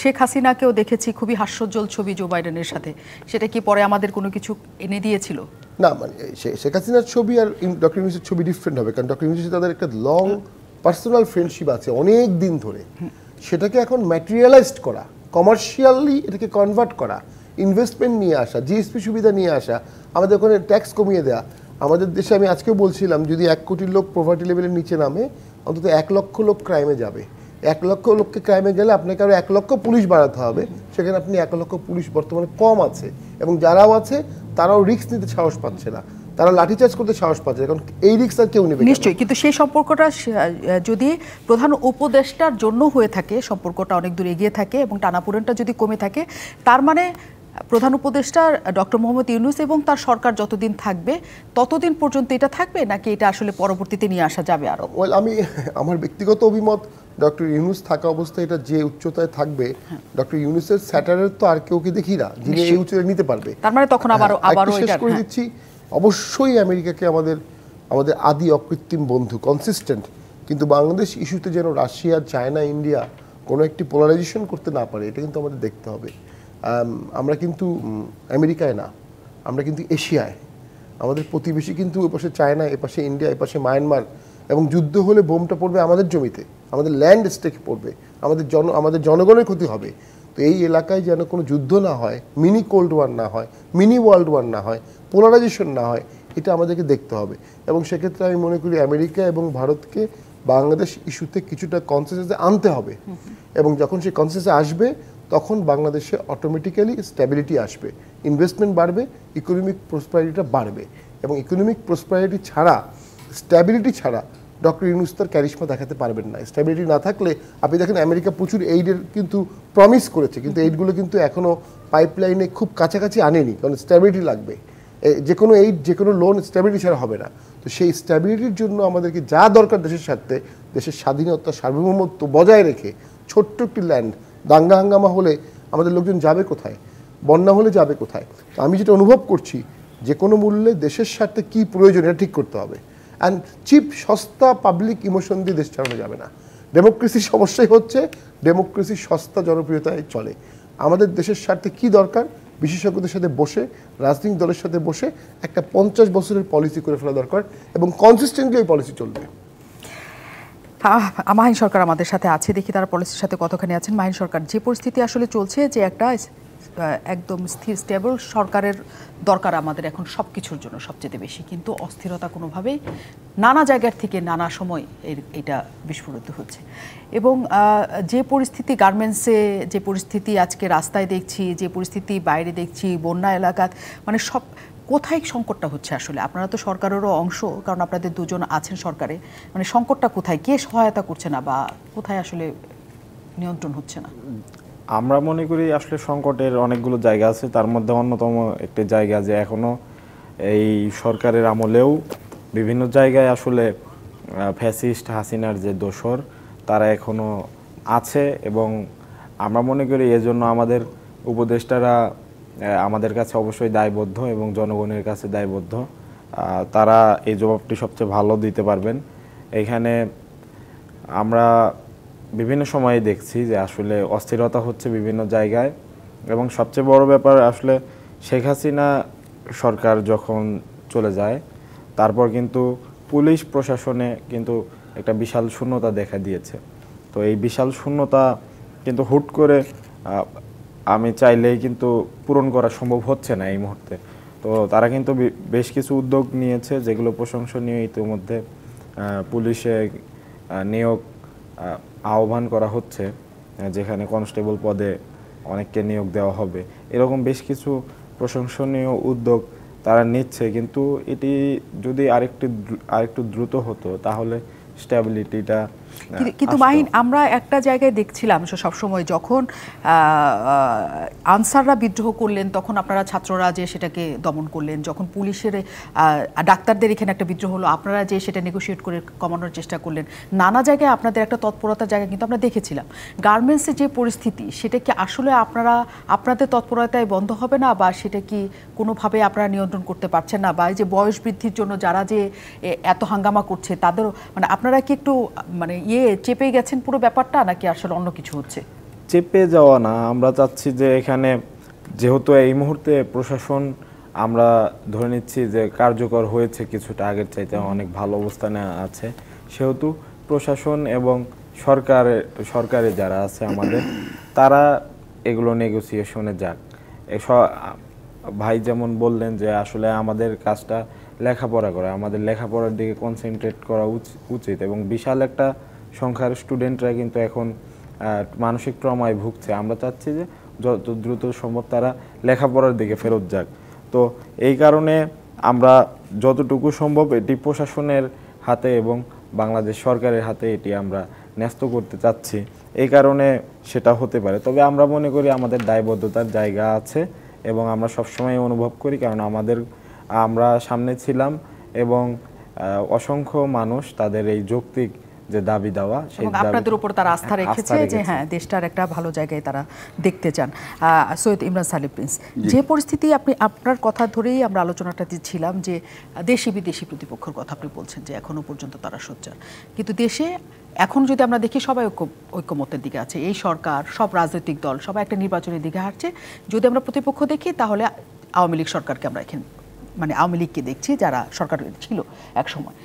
শেখ হাসিনাকেও দেখেছি খুবই হাস্যোজ্জ্বল ছবি জো বাইডেনের সাথে। সেটা কি পরে আমাদের কোনো কিছু এনে দিয়েছিল? না, মানে শেখ হাসিনার ছবি আর ডক্টর ইউনূসের ছবি ডিফারেন্ট হবে, কারণ ডক্টর ইউনূসের তাদের একটা লং পার্সোনাল ফ্রেন্ডশিপ আছে অনেক দিন ধরে। সেটাকে এখন ম্যাটেরিয়ালাইজড করা, কমার্শিয়ালি এটাকে কনভার্ট করা, ইনভেস্টমেন্ট নিয়ে আসা, জিএসপি সুবিধা নিয়ে আসা, আমাদের ওখানে ট্যাক্স কমিয়ে দেওয়া। আমাদের দেশে আমি আজকেও বলছিলাম, যদি 1 কোটি লোক পভার্টি লেভেলের নিচে নামে, অন্তত 1 লক্ষ লোক ক্রাইমে যাবে। 1 লক্ষ লোককে ক্রাইমে গেলে আপনাকে আরও 1 লক্ষ পুলিশ বাড়াতে হবে। সেখানে আপনি 1 লক্ষ পুলিশ বর্তমানে কম আছে, এবং যারাও আছে তারাও রিস্ক নিতে সাহস পাচ্ছে না, তারা লাঠিচার্জ করতে সাহস পাচ্ছে, কারণ এই রিস্ক আর কেউ নেবে নিশ্চয়ই। কিন্তু সেই সম্পর্কটা যদি প্রধান উপদেষ্টার জন্য হয়ে থাকে, সম্পর্কটা অনেক দূর এগিয়ে থাকে এবং টানাপোড়েনটা যদি কমে থাকে, তার মানে প্রধান উপদেষ্টা ডক্টর মোহাম্মদ ইউনূস এবং তার সরকার যতদিন থাকবে ততদিন পর্যন্ত এটা থাকবে, নাকি এটা আসলে পরবর্তীতে নিয়ে আসা যাবে আরো? আমি আমার ব্যক্তিগত অভিমত, ডক্টর ইউনূস থাকা অবস্থায় এটা যে উচ্চতায় থাকবে, ডক্টর ইউনূসের স্যাটারের তো আর কেউ দেখি না যিনি এই উচ্চতায় নিতে পারবে। তার মানে তখন আবারও শেষ করে দিচ্ছি, অবশ্যই আমেরিকাকে আমাদের আদি অকৃত্রিম বন্ধু, কনসিস্টেন্ট, কিন্তু বাংলাদেশ ইস্যুতে যেন রাশিয়া, চায়না, ইন্ডিয়া কোনো একটি পোলারাইজেশন করতে না পারে, এটা কিন্তু আমাদের দেখতে হবে। আমরা কিন্তু আমেরিকায় না, আমরা কিন্তু এশিয়ায়। আমাদের প্রতিবেশী কিন্তু এপাশে চায়না, এপাশে ইন্ডিয়া, এপাশে মায়ানমার, এবং যুদ্ধ হলে বোমটা পড়বে আমাদের জমিতে, আমাদের ল্যান্ড স্টেক পড়বে, আমাদের জনগণের ক্ষতি হবে। তো এই এলাকায় যেন কোনো যুদ্ধ না হয়, মিনি কোল্ড ওয়ার না হয়, মিনি ওয়ার্ল্ড ওয়ার না হয়, পোলারাইজেশন না হয়, এটা আমাদেরকে দেখতে হবে। এবং সেক্ষেত্রে আমি মনে করি আমেরিকা এবং ভারতকে বাংলাদেশ ইস্যুতে কিছুটা কনসেন্সাসে আনতে হবে, এবং যখন সেই কনসেন্সাসে আসবে তখন বাংলাদেশে অটোমেটিক্যালি স্ট্যাবিলিটি আসবে, ইনভেস্টমেন্ট বাড়বে, ইকোনমিক প্রসপারিটিটা বাড়বে। এবং ইকোনমিক প্রসপারিটি ছাড়া, স্ট্যাবিলিটি ছাড়া ডক্টর ইউনূস তার ক্যারিশমা দেখাতে পারবেন না। স্ট্যাবিলিটি না থাকলে, আপনি দেখেন আমেরিকা প্রচুর এইডের কিন্তু প্রমিস করেছে, কিন্তু এইডগুলো কিন্তু এখনও পাইপলাইনে খুব কাছাকাছি আনেনি, কারণ স্ট্যাবিলিটি লাগবে। যে কোনো এইড, যে কোনো লোন স্ট্যাবিলিটি ছাড়া হবে না। তো সেই স্ট্যাবিলিটির জন্য আমাদেরকে যা দরকার, দেশের স্বার্থে, দেশের স্বাধীনতা, সার্বভৌমত্ব বজায় রেখে, ছোট্ট একটি ল্যান্ড, দাঙ্গা হাঙ্গামা হলে আমাদের লোকজন যাবে কোথায়, বন্যা হলে যাবে কোথায়? তো আমি যেটা অনুভব করছি, যে কোনো মূল্যে দেশের স্বার্থে কী প্রয়োজন এটা ঠিক করতে হবে। অ্যান্ড চিপ, সস্তা পাবলিক ইমোশন দিয়ে দেশ চালানো যাবে না। ডেমোক্রেসির সমস্যাই হচ্ছে ডেমোক্রেসি সস্তা জনপ্রিয়তায় চলে। আমাদের দেশের স্বার্থে কী দরকার, বিশেষজ্ঞদের সাথে বসে, রাজনৈতিক দলের সাথে বসে একটা 50 বছরের পলিসি করে ফেলা দরকার, এবং কনসিস্টেন্টলি ওই পলিসি চলবে। মাহিন সরকার আমাদের সাথে আছে, দেখি তার পলিসির সাথে কতখানি আছেন। মাহিন সরকার, যে পরিস্থিতি আসলে চলছে, যে একটা একদম স্থির স্টেবল সরকারের দরকার আমাদের এখন সব কিছুর জন্য সবচেয়ে বেশি, কিন্তু অস্থিরতা কোনোভাবেই নানা জায়গার থেকে নানা সময় এটা বিস্ফোরিত হচ্ছে। এবং যে পরিস্থিতি গার্মেন্টসে, যে পরিস্থিতি আজকে রাস্তায় দেখছি, যে পরিস্থিতি বাইরে দেখছি, বন্যা এলাকা, মানে সব কোথায় সংকটটা হচ্ছে আসলে? আপনারা তো সরকারেরও অংশ, কারণ আপনাদের দুজন আছেন সরকারে, মানে সংকটটা কোথায়, কে সহায়তা করছে না, বা কোথায় আসলে নিয়ন্ত্রণ হচ্ছে না? আমরা মনে করি আসলে সংকটের অনেকগুলো জায়গা আছে, তার মধ্যে অন্যতম একটি জায়গা যে এখনো এই সরকারের আমলেও বিভিন্ন জায়গায় আসলে ফ্যাসিস্ট হাসিনার যে দোসর তারা এখনো আছে, এবং আমরা মনে করি এজন্য আমাদের উপদেষ্টারা আমাদের কাছে অবশ্যই দায়বদ্ধ এবং জনগণের কাছে দায়বদ্ধ। তারা এই জবাবটি সবচেয়ে ভালো দিতে পারবেন। এখানে আমরা বিভিন্ন সময়ে দেখছি যে আসলে অস্থিরতা হচ্ছে বিভিন্ন জায়গায়, এবং সবচেয়ে বড় ব্যাপার আসলে শেখ হাসিনা সরকার যখন চলে যায় তারপর কিন্তু পুলিশ প্রশাসনে কিন্তু একটা বিশাল শূন্যতা দেখা দিয়েছে। তো এই বিশাল শূন্যতা কিন্তু হুট করে আমি চাইলেই কিন্তু পূরণ করা সম্ভব হচ্ছে না এই মুহূর্তে। তো তারা কিন্তু বেশ কিছু উদ্যোগ নিয়েছে যেগুলো প্রশংসনীয়। ইতিমধ্যে পুলিশে নিয়োগ আহ্বান করা হচ্ছে, যেখানে কনস্টেবল পদে অনেককে নিয়োগ দেওয়া হবে। এরকম বেশ কিছু প্রশংসনীয় উদ্যোগ তারা নিচ্ছে, কিন্তু এটি যদি আরেকটু দ্রুত হতো তাহলে স্ট্যাবিলিটিটা। কিন্তু মাহিন, আমরা একটা জায়গায় দেখছিলাম সবসময় যখন আনসাররা বিদ্রোহ করলেন তখন আপনারা ছাত্ররা যে সেটাকে দমন করলেন, যখন পুলিশের ডাক্তারদের এখানে একটা বিদ্রোহ হলো আপনারা যে সেটা নেগোশিয়েট করে কমানোর চেষ্টা করলেন। নানা জায়গায় আপনাদের একটা তৎপরতার জায়গা কিন্তু আমরা দেখেছিলাম। গার্মেন্টসের যে পরিস্থিতি সেটা কি আসলে আপনাদের তৎপরতায় বন্ধ হবে না, বা সেটা কি কোনোভাবে আপনারা নিয়ন্ত্রণ করতে পারছেন না, বা এই যে বয়স বৃদ্ধির জন্য যারা যে এত হাঙ্গামা করছে তাদের মানে আপনারা কি একটু মানে চেপে গেছেন পুরো ব্যাপারটা, নাকি আসলে অন্য কিছু হচ্ছে? চেপে যাওয়া না, আমরা চাচ্ছি যে এখানে যেহেতু এই মুহূর্তে প্রশাসন আমরা ধরে নিচ্ছি যে কার্যকর হয়েছে, কিছুটা আগের চাইতে অনেক ভালো অবস্থানে আছে, সেহেতু প্রশাসন এবং সরকারে যারা আছে আমাদের তারা এগুলো নেগোসিয়েশনে যাক। ভাই যেমন বললেন যে আসলে আমাদের কাজটা লেখাপড়া করা, আমাদের লেখাপড়ার দিকে কনসেন্ট্রেট করা উচিত, এবং বিশাল একটা সংখ্যার স্টুডেন্টরা কিন্তু এখন মানসিক ট্রমায় ভুগছে। আমরা চাচ্ছি যে যত দ্রুত সম্ভব তারা লেখাপড়ার দিকে ফেরত যাক। তো এই কারণে আমরা যতটুকু সম্ভব এটি প্রশাসনের হাতে এবং বাংলাদেশ সরকারের হাতে এটি আমরা ন্যস্ত করতে চাচ্ছি। এই কারণে সেটা হতে পারে, তবে আমরা মনে করি আমাদের দায়বদ্ধতার জায়গা আছে, এবং আমরা সবসময় অনুভব করি, কারণ আমরা সামনে ছিলাম এবং অসংখ্য মানুষ তাদের এই যৌক্তিক যে দাবি দেওয়া সেই আপনাদের উপর তারা আস্থা রেখেছে যে হ্যাঁ দেশটার একটা ভালো জায়গায় তারা দেখতে চান। সৈয়দ ইমরান সালিম প্রিন্স, যে পরিস্থিতি আপনার কথা ধরেই আমরা আলোচনাটা দিচ্ছিলাম যে দেশি বিদেশি প্রতিপক্ষের কথা আপনি বলছেন যে এখনো পর্যন্ত তারা সোচ্চার, কিন্তু দেশে এখন যদি আমরা দেখি সবাই ঐক্যমতের দিকে আছে, এই সরকার সব রাজনৈতিক দল সবাই একটা নির্বাচনের দিকে হাঁটছে। যদি আমরা প্রতিপক্ষ দেখি তাহলে আওয়ামী লীগ সরকারকে আমরা এখানে মানে আওয়ামী লীগকে দেখছি যারা সরকার ছিল এক সময়,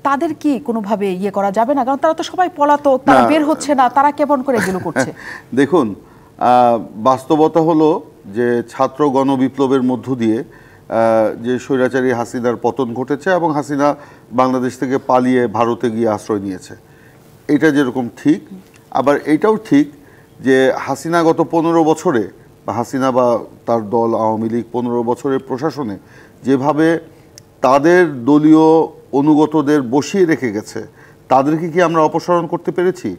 তাদের কি কোনোভাবে করা যাবে না? কারণ তারা তো সবাই পলাতক, তারা বের হচ্ছে না, তারা কেমন করে এগুলো করছে? দেখুন, বাস্তবতা হলো যে ছাত্র গণবিপ্লবের মধ্য দিয়ে যে স্বৈরাচারী হাসিনার পতন ঘটেছে এবং হাসিনা বাংলাদেশ থেকে পালিয়ে ভারতে গিয়ে আশ্রয় নিয়েছে, এটা যেরকম ঠিক, আবার এটাও ঠিক যে হাসিনা গত 15 বছরে বা হাসিনা বা তার দল আওয়ামী লীগ 15 বছরের প্রশাসনে যেভাবে তাদের দলীয় অনুগতদের বসিয়ে রেখে গেছে, তাদেরকে কি আমরা অপসারণ করতে পেরেছি?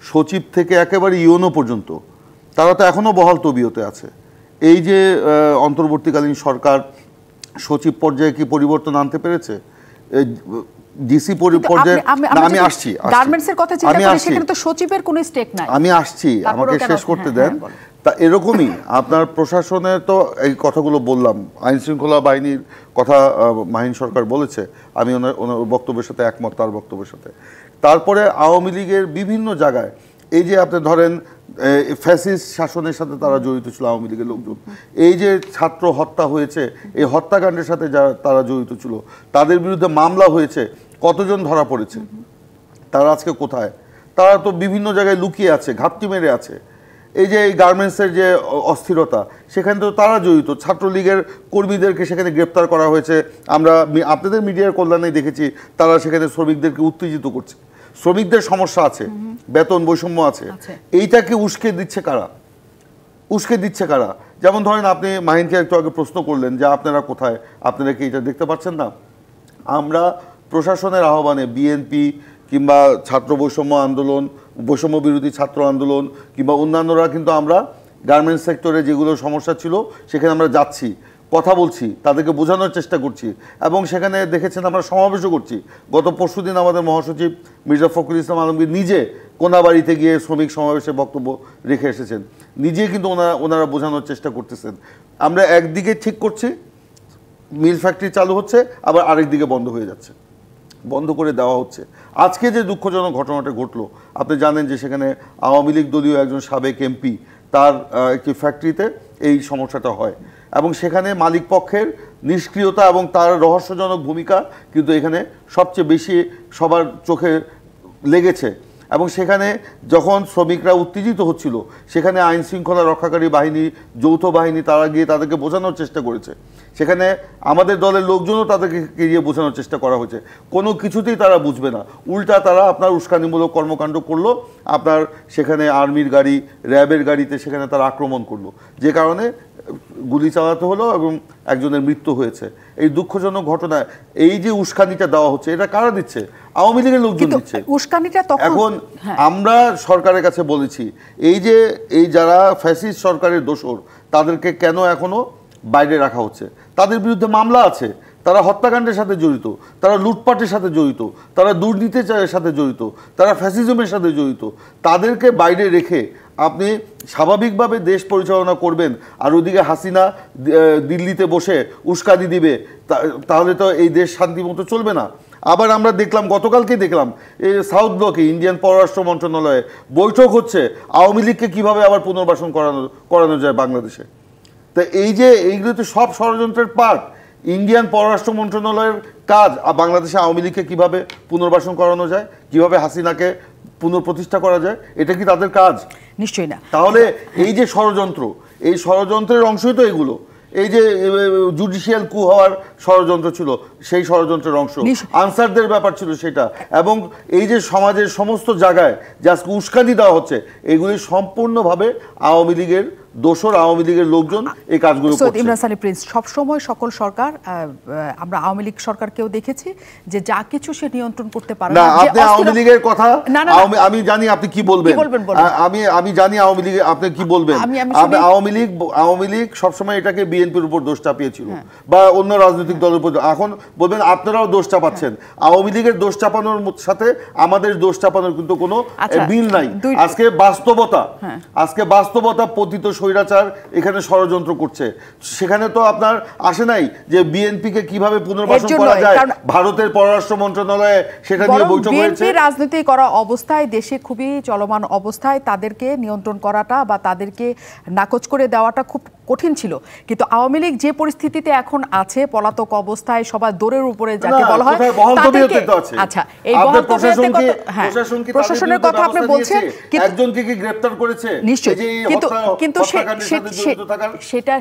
সচিব থেকে একেবারে ইউনো পর্যন্ত তারা তো এখনও বহাল তবিয়তে আছে। এই যে অন্তর্বর্তীকালীন সরকার সচিব পর্যায়ে কি পরিবর্তন আনতে পেরেছে? ডিসি পর্যায়ে আমি আসছি, আমি আসছি, আমাকে শেষ করতে দেন। তা এরকমই আপনার প্রশাসনের তো এই কথাগুলো বললাম, আইন শৃঙ্খলা বাহিনীর কথা মাহিন সরকার বলেছে, আমি ওনার বক্তব্যের সাথে একমত, তার বক্তব্যের সাথে। তারপরে আওয়ামী লীগের বিভিন্ন জায়গায় এই যে আপনি ধরেন ফ্যাসিস্ট শাসনের সাথে তারা জড়িত ছিল আওয়ামী লীগের লোকজন, এই যে ছাত্র হত্যা হয়েছে, এই হত্যাকাণ্ডের সাথে যারা তারা জড়িত ছিল তাদের বিরুদ্ধে মামলা হয়েছে, কতজন ধরা পড়েছে, তারা আজকে কোথায়? তারা তো বিভিন্ন জায়গায় লুকিয়ে আছে, ঘাপটি মেরে আছে। এই যে এই গার্মেন্টসের যে অস্থিরতা, সেখানে তো তারা জড়িত, ছাত্রলীগের কর্মীদেরকে সেখানে গ্রেপ্তার করা হয়েছে। আমরা আপনাদের মিডিয়ার কল্যাণে দেখেছি তারা সেখানে শ্রমিকদেরকে উত্তেজিত করছে, শ্রমিকদের সমস্যা আছে, বেতন বৈষম্য আছে, এইটাকে উস্কে দিচ্ছে কারা? যেমন ধরেন আপনি মাহিনকে একটু আগে প্রশ্ন করলেন যে আপনারা কোথায়, আপনারা কি এটা দেখতে পাচ্ছেন না? আমরা প্রশাসনের আহ্বানে বিএনপি কিংবা ছাত্র বৈষম্য আন্দোলন, বৈষম্য বিরোধী ছাত্র আন্দোলন কিংবা অন্যান্যরা কিন্তু আমরা গার্মেন্টস সেক্টরে যেগুলো সমস্যা ছিল সেখানে আমরা যাচ্ছি, কথা বলছি, তাদেরকে বোঝানোর চেষ্টা করছি, এবং সেখানে দেখেছেন আমরা সমাবেশও করছি। গত পরশুদিন আমাদের মহাসচিব মির্জা ফখরুল ইসলাম আলমগীর নিজে কোনাবাড়িতে গিয়ে শ্রমিক সমাবেশে বক্তব্য রেখে এসেছেন, নিজে কিন্তু ওনারা বোঝানোর চেষ্টা করতেছেন। আমরা একদিকে ঠিক করছি, মিল ফ্যাক্টরি চালু হচ্ছে, আবার আরেক দিকে বন্ধ হয়ে যাচ্ছে। বন্ধ করে দেওয়া হচ্ছে। আজকে যে দুঃখজনক ঘটনাটা ঘটলো, আপনি জানেন যে সেখানে আওয়ামী লীগ দলীয় একজন সাবেক এমপি, তার একটি ফ্যাক্টরিতে এই সমস্যাটা হয় এবং সেখানে মালিক পক্ষের নিষ্ক্রিয়তা এবং তার রহস্যজনক ভূমিকা কিন্তু এখানে সবচেয়ে বেশি সবার চোখে লেগেছে। এবং সেখানে যখন শ্রমিকরা উত্তেজিত হচ্ছিল, সেখানে আইন শৃঙ্খলা রক্ষাকারী বাহিনী, যৌথ বাহিনী, তারা গিয়ে তাদেরকে বোঝানোর চেষ্টা করেছে। সেখানে আমাদের দলের লোকজনও তাদেরকে গিয়ে বোঝানোর চেষ্টা করা হয়েছে, কোনো কিছুতেই তারা বুঝবে না, উল্টা তারা আপনার উস্কানিমূলক কর্মকাণ্ড করলো, আপনার সেখানে আর্মির গাড়ি, র্যাবের গাড়িতে সেখানে তারা আক্রমণ করলো, যে কারণে গুলি চালাতে হলো এবং একজনের মৃত্যু হয়েছে। এই দুঃখজনক ঘটনা, এই যে উস্কানিটা দেওয়া হচ্ছে, এটা কারা দিচ্ছে? আওয়ামী লীগের লোকজন দিচ্ছে। উস্কানিটা এখন আমরা সরকারের কাছে বলেছি, এই যারা ফ্যাসিস্ট সরকারের দোসর, তাদেরকে কেন এখনো বাইরে রাখা হচ্ছে? তাদের বিরুদ্ধে মামলা আছে, তারা হত্যাকাণ্ডের সাথে জড়িত, তারা লুটপাটের সাথে জড়িত, তারা দুর্নীতির সাথে জড়িত, তারা ফ্যাসিজমের সাথে জড়িত। তাদেরকে বাইরে রেখে আপনি স্বাভাবিকভাবে দেশ পরিচালনা করবেন, আর ওদিকে হাসিনা দিল্লিতে বসে উস্কানি দিবে, তাহলে তো এই দেশ শান্তিমতো চলবে না। আবার আমরা দেখলাম, গতকালকে দেখলাম এই সাউথ ব্লকে ইন্ডিয়ান পররাষ্ট্র মন্ত্রণালয়ে বৈঠক হচ্ছে, আওয়ামী লীগকে কীভাবে আবার পুনর্বাসন করানো যায় বাংলাদেশে। তা এইগুলো তো সব ষড়যন্ত্রের পার্ট। ইন্ডিয়ান পররাষ্ট্র মন্ত্রণালয়ের কাজ বাংলাদেশে আওয়ামী লীগকে কীভাবে পুনর্বাসন করানো যায়, কীভাবে হাসিনাকে পুনঃপ্রতিষ্ঠা করা যায়, এটা কি তাদের কাজ? নিশ্চয়ই না। তাহলে এই যে ষড়যন্ত্র, এই ষড়যন্ত্রের অংশই তো এগুলো। এই যে জুডিশিয়াল কু হওয়ার ষড়যন্ত্র ছিল, সেই ষড়যন্ত্রের অংশ, আনসারদের ব্যাপার ছিল সেটা, এবং এই যে সমাজের সমস্ত জায়গায় যে আজকে উস্কানি দেওয়া হচ্ছে, এগুলি সম্পূর্ণভাবে আওয়ামী লীগের দোসর, আওয়ামী লীগের লোকজন এই কাজগুলো করছে। ইমরান সানি প্রিন্স, সবসময় সকল সরকার, আমরা আওয়ামী লীগ সরকারকেও দেখেছি যে যা কিছু সে নিয়ন্ত্রণ করতে পারে না। আপনি আওয়ামী লীগের কথা, আমি জানি আপনি কি বলবেন, আমি জানি আওয়ামী লীগ আপনি কি বলবেন। আওয়ামী লীগ সবসময় এটাকে বিএনপির উপর দোষ চাপিয়েছিল বা অন্য রাজনৈতিক দলের উপর। এখন বলবেন আপনারাও দোষ চাপাচ্ছেন। আওয়ামী লীগের দোষ চাপানোর সাথে আমাদের দোষ চাপানোর কিন্তু কোনো মিল নাই। আজকে বাস্তবতা পতিত স্বৈরাচার এখানে ষড়যন্ত্র করছে। সেখানে তো আপনার আসে নাই যে বিএনপিকে কিভাবে পুনর্বাসন করা যায়, ভারতের পররাষ্ট্র মন্ত্রণালয়ে সেটা নিয়ে বৈঠক হয়েছে। রাজনীতি করা অবস্থায়, দেশে খুবই চলমান অবস্থায় তাদেরকে নিয়ন্ত্রণ করাটা বা তাদেরকে নাকচ করে দেওয়াটা খুব কঠিন ছিল। কিন্তু আওয়ামী লীগ যে পরিস্থিতিতে এখন আছে, পলাতক অবস্থায়, সবাই দৌড়ের উপরে যাকে বলা হয়, আচ্ছা, এই প্রশাসনের কথা আপনি বলছেন, একজনকে কি গ্রেফতার করেছে? নিশ্চয়ই, কিন্তু সেটা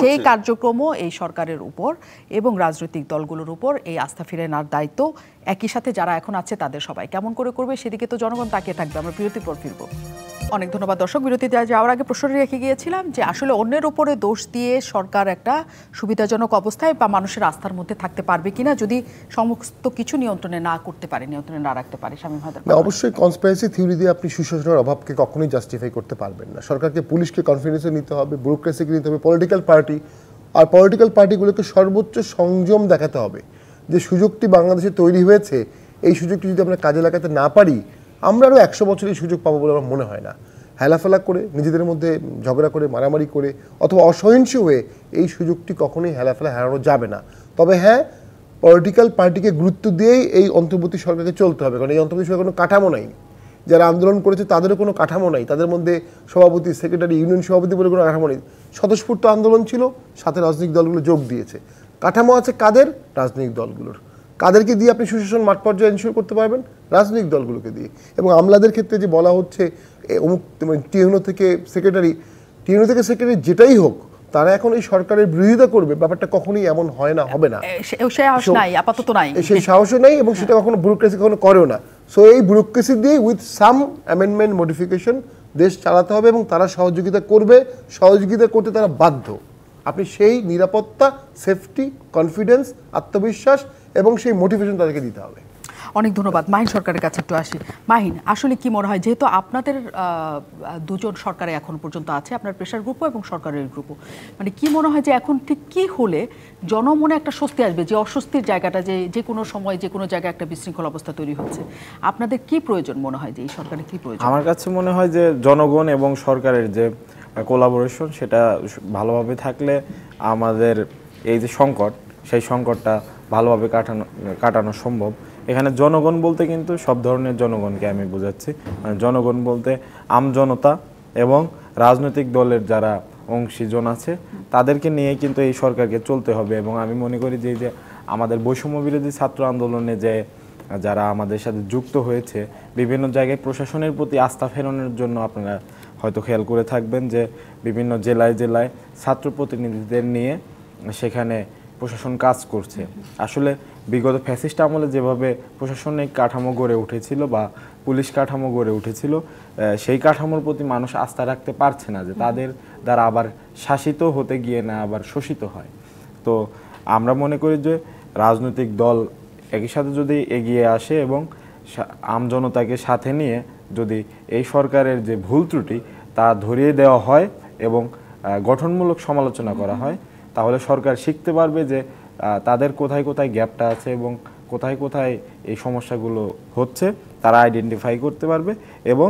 সেই কার্যক্রমও এই সরকারের উপর এবং রাজনৈতিক দলগুলোর উপর এই আস্থা ফিরে নেওয়ার দায়িত্ব একই সাথে যারা এখন আছে তাদের সবাই কেমন করে করবে সেদিকে তো জনগণ তাকিয়ে থাকবে। আমরা বিরতির পর ফিরবো। অনেক ধন্যবাদ দর্শক। বিরতিতে যাওয়ার আগে প্রশ্ন রেখে গিয়েছিলাম যে আসলে অন্যের উপরে দোষ দিয়ে সরকার একটা সুবিধাজনক অবস্থায় বা মানুষের আস্থার মধ্যে থাকতে পারবে কিনা যদি সমস্ত কিছু নিয়ন্ত্রণে না করতে পারে, নিয়ন্ত্রণে না রাখতে পারে। শামীম হায়দার, অবশ্যই কনস্পিরেসি থিওরি দিয়ে আপনি সুশাসনের অভাবকে কখনোই জাস্টিফাই করতে পারবেন না। সরকারকে, পুলিশকে কনফিডেন্সে নিতে হবে, ব্যুরোক্রেসিকে নিতে হবে, পলিটিক্যাল পার্টিগুলোকে সর্বোচ্চ সংযম দেখাতে হবে। যে সুযোগটি বাংলাদেশে তৈরি হয়েছে, এই সুযোগটি যদি আমরা কাজে লাগাতে না পারি, আমরা আরও 100 বছর এই সুযোগ পাবো বলে আমার মনে হয় না। হেলাফেলা করে, নিজেদের মধ্যে ঝগড়া করে, মারামারি করে অথবা অসহিংস হয়ে এই সুযোগটি কখনোই হেলাফেলা হারানো যাবে না। তবে হ্যাঁ, পলিটিক্যাল পার্টিকে গুরুত্ব দিয়েই এই অন্তর্বর্তী সরকারকে চলতে হবে, কারণ এই অন্তর্বর্তী সরকার কোনো কাঠামো নাই। যারা আন্দোলন করেছে তাদেরও কোনো কাঠামো নাই, তাদের মধ্যে সভাপতি, সেক্রেটারি, ইউনিয়ন সভাপতি বলে কোনো কাঠামো নেই। স্বতঃস্ফূর্ত আন্দোলন ছিল, সাথে রাজনৈতিক দলগুলো যোগ দিয়েছে। কাঠামো আছে কাদের? রাজনৈতিক দলগুলোর। কাদেরকে দিয়ে আপনি সুশাসন মাঠ পর্যায়ে এনশিওর করতে পারবেন? রাজনৈতিক দলগুলোকে দিয়ে। এবং আমলাদের ক্ষেত্রে যে বলা হচ্ছে অমুক টিএনও থেকে সেক্রেটারি যেটাই হোক, তারা এখন এই সরকারের বিরোধিতা করবে, ব্যাপারটা কখনোই এমন হয় না, হবে না, সেই সাহসও নাই এবং সেটা কখনো ব্যুরোক্রেসি কখনো করেও না। সো এই ব্যুরোক্রেসি দিয়ে উইথ সাম অ্যামেন্ডমেন্ট মডিফিকেশন দেশ চালাতে হবে এবং তারা সহযোগিতা করতে তারা বাধ্য। আপনি সেই নিরাপত্তা, সেফটি, কনফিডেন্স, আত্মবিশ্বাস এবং সেই মোটিভেশন তাদেরকে দিতে হবে। অনেক ধন্যবাদ। মাহিন সরকারের কাছে একটু আসি। মাহিন, আসলে কি মনে হয়, যেহেতু আপনাদের দুজন সরকারে এখন পর্যন্ত আছে, আপনার প্রেশার গ্রুপও এবং সরকারের গ্রুপও, মানে কি মনে হয় যে এখন ঠিক কি হলে জনমনে একটা স্বস্তি আসবে, যে অস্বস্তির জায়গাটা, যে কোনো সময় যে কোনো জায়গায় একটা বিশৃঙ্খল অবস্থা তৈরি হচ্ছে, আপনাদের কি প্রয়োজন মনে হয়, যে এই সরকারের কি প্রয়োজন? আমার কাছে মনে হয় যে জনগণ এবং সরকারের যে কোলাবোরেশন, সেটা ভালোভাবে থাকলে আমাদের এই যে সংকট, সেই সংকটটা ভালোভাবে কাটানো সম্ভব। এখানে জনগণ বলতে কিন্তু সব ধরনের জনগণকে আমি বোঝাচ্ছি, মানে জনগণ বলতে আমজনতা এবং রাজনৈতিক দলের যারা অংশীজন আছে তাদেরকে নিয়ে কিন্তু এই সরকারকে চলতে হবে। এবং আমি মনে করি যে আমাদের বৈষম্য বিরোধী ছাত্র আন্দোলনে যে যারা আমাদের সাথে যুক্ত হয়েছে, বিভিন্ন জায়গায় প্রশাসনের প্রতি আস্থা ফেরানোর জন্য আপনারা হয়তো খেয়াল করে থাকবেন যে বিভিন্ন জেলায় জেলায় ছাত্র প্রতিনিধিদের নিয়ে সেখানে প্রশাসন কাজ করছে। আসলে বিগত ফ্যাসিস্ট আমলে যেভাবে প্রশাসনিক কাঠামো গড়ে উঠেছিল বা পুলিশ কাঠামো গড়ে উঠেছিল, সেই কাঠামোর প্রতি মানুষ আস্থা রাখতে পারছে না যে তাদের দ্বারা আবার শাসিত হতে গিয়ে না আবার শোষিত হয়। তো আমরা মনে করি যে রাজনৈতিক দল একই সাথে যদি এগিয়ে আসে এবং আমজনতাকে সাথে নিয়ে যদি এই সরকারের যে ভুল ত্রুটি তা ধরিয়ে দেওয়া হয় এবং গঠনমূলক সমালোচনা করা হয়, তাহলে সরকার শিখতে পারবে যে তাদের কোথায় কোথায় গ্যাপটা আছে এবং কোথায় কোথায় এই সমস্যাগুলো হচ্ছে তারা আইডেন্টিফাই করতে পারবে এবং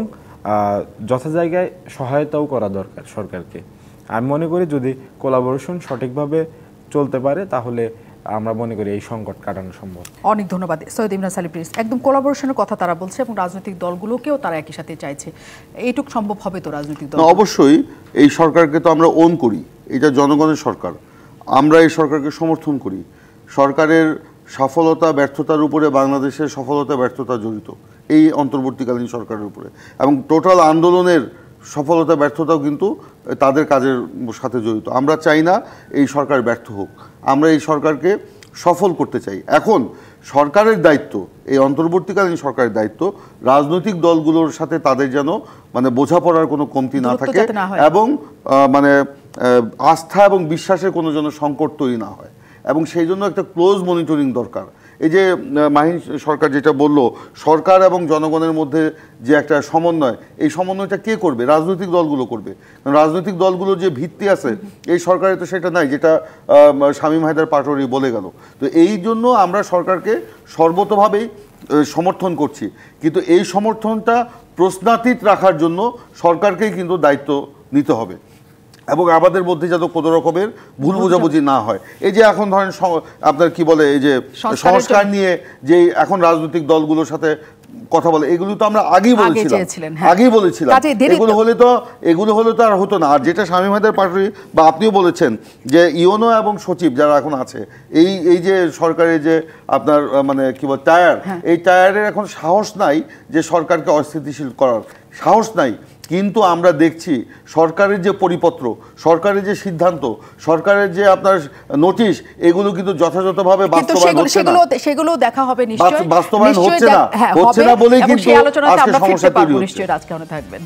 যথা জায়গায় সহায়তাও করা দরকার সরকারকে। আমি মনে করি যদি কোলাবোরেশন সঠিকভাবে চলতে পারে তাহলে আমরা মনে করি এই সংকট কাটানো সম্ভব। অনেক ধন্যবাদ সৈয়দ ইমরান সালি প্লিজ। একদম কোলাবোরেশনের কথা তারা বলছে এবং রাজনৈতিক দলগুলোকেও তারা একই সাথে চাইছে, এইটুক সম্ভব হবে তো রাজনৈতিক দল? অবশ্যই এই সরকারকে তো আমরা ওন করি, এটা জনগণের সরকার, আমরা এই সরকারকে সমর্থন করি। সরকারের সফলতা ব্যর্থতার উপরে বাংলাদেশের সফলতা ব্যর্থতা জড়িত এই অন্তর্বর্তীকালীন সরকারের উপরে, এবং টোটাল আন্দোলনের সফলতা ব্যর্থতাও কিন্তু তাদের কাজের সাথে জড়িত। আমরা চাই না এই সরকার ব্যর্থ হোক, আমরা এই সরকারকে সফল করতে চাই। এখন সরকারের দায়িত্ব, এই অন্তর্বর্তীকালীন সরকারের দায়িত্ব রাজনৈতিক দলগুলোর সাথে তাদের যেন মানে বোঝাপড়ার কোনো কমতি না থাকে এবং মানে আস্থা এবং বিশ্বাসের কোনো যেন সংকট তৈরি না হয়, এবং সেই জন্য একটা ক্লোজ মনিটরিং দরকার। এই যে মাহিন সরকার যেটা বলল, সরকার এবং জনগণের মধ্যে যে একটা সমন্বয়, এই সমন্বয়টা কে করবে? রাজনৈতিক দলগুলো করবে। কারণ রাজনৈতিক দলগুলোর যে ভিত্তি আছে এই সরকারে তো সেটা নাই, যেটা শামীম হায়দার পাটোয়ারি বলে গেল। তো এই জন্য আমরা সরকারকে সর্বতোভাবেই সমর্থন করছি, কিন্তু এই সমর্থনটা প্রশ্নাতীত রাখার জন্য সরকারকেই কিন্তু দায়িত্ব নিতে হবে এবং আমাদের মধ্যে যাতে কোনো রকমের ভুল বোঝাবুঝি না হয়। এই যে এখন ধরেন আপনার কি বলে, এই যে সংস্কার নিয়ে যে এখন রাজনৈতিক দলগুলোর সাথে কথা বলে, এগুলো তো আমরা আগেই বলেছিলাম, এগুলো হলে তো আর হতো না। আর যেটা শামীম হায়দার পাটোয়ারি বা আপনিও বলেছেন যে ইওনো এবং সচিব যারা এখন আছে, এই যে সরকারের যে আপনার মানে কি বলে টায়ার, এই টায়ারের এখন সাহস নাই যে সরকারকে অস্থিতিশীল করার সাহস নাই। কিন্তু আমরা দেখছি সরকারের যে পরিপত্র, সরকারের যে সিদ্ধান্ত, সরকারের যে আপনার নোটিশ, এগুলো কিন্তু যথাযথভাবে বাস্তবায়ন হচ্ছে না। সেগুলো দেখা হবে নিশ্চয়ই, বাস্তবায়ন হচ্ছে না বলেই কিন্তু আজকে সমস্যা তৈরি হচ্ছে। থাকবেন।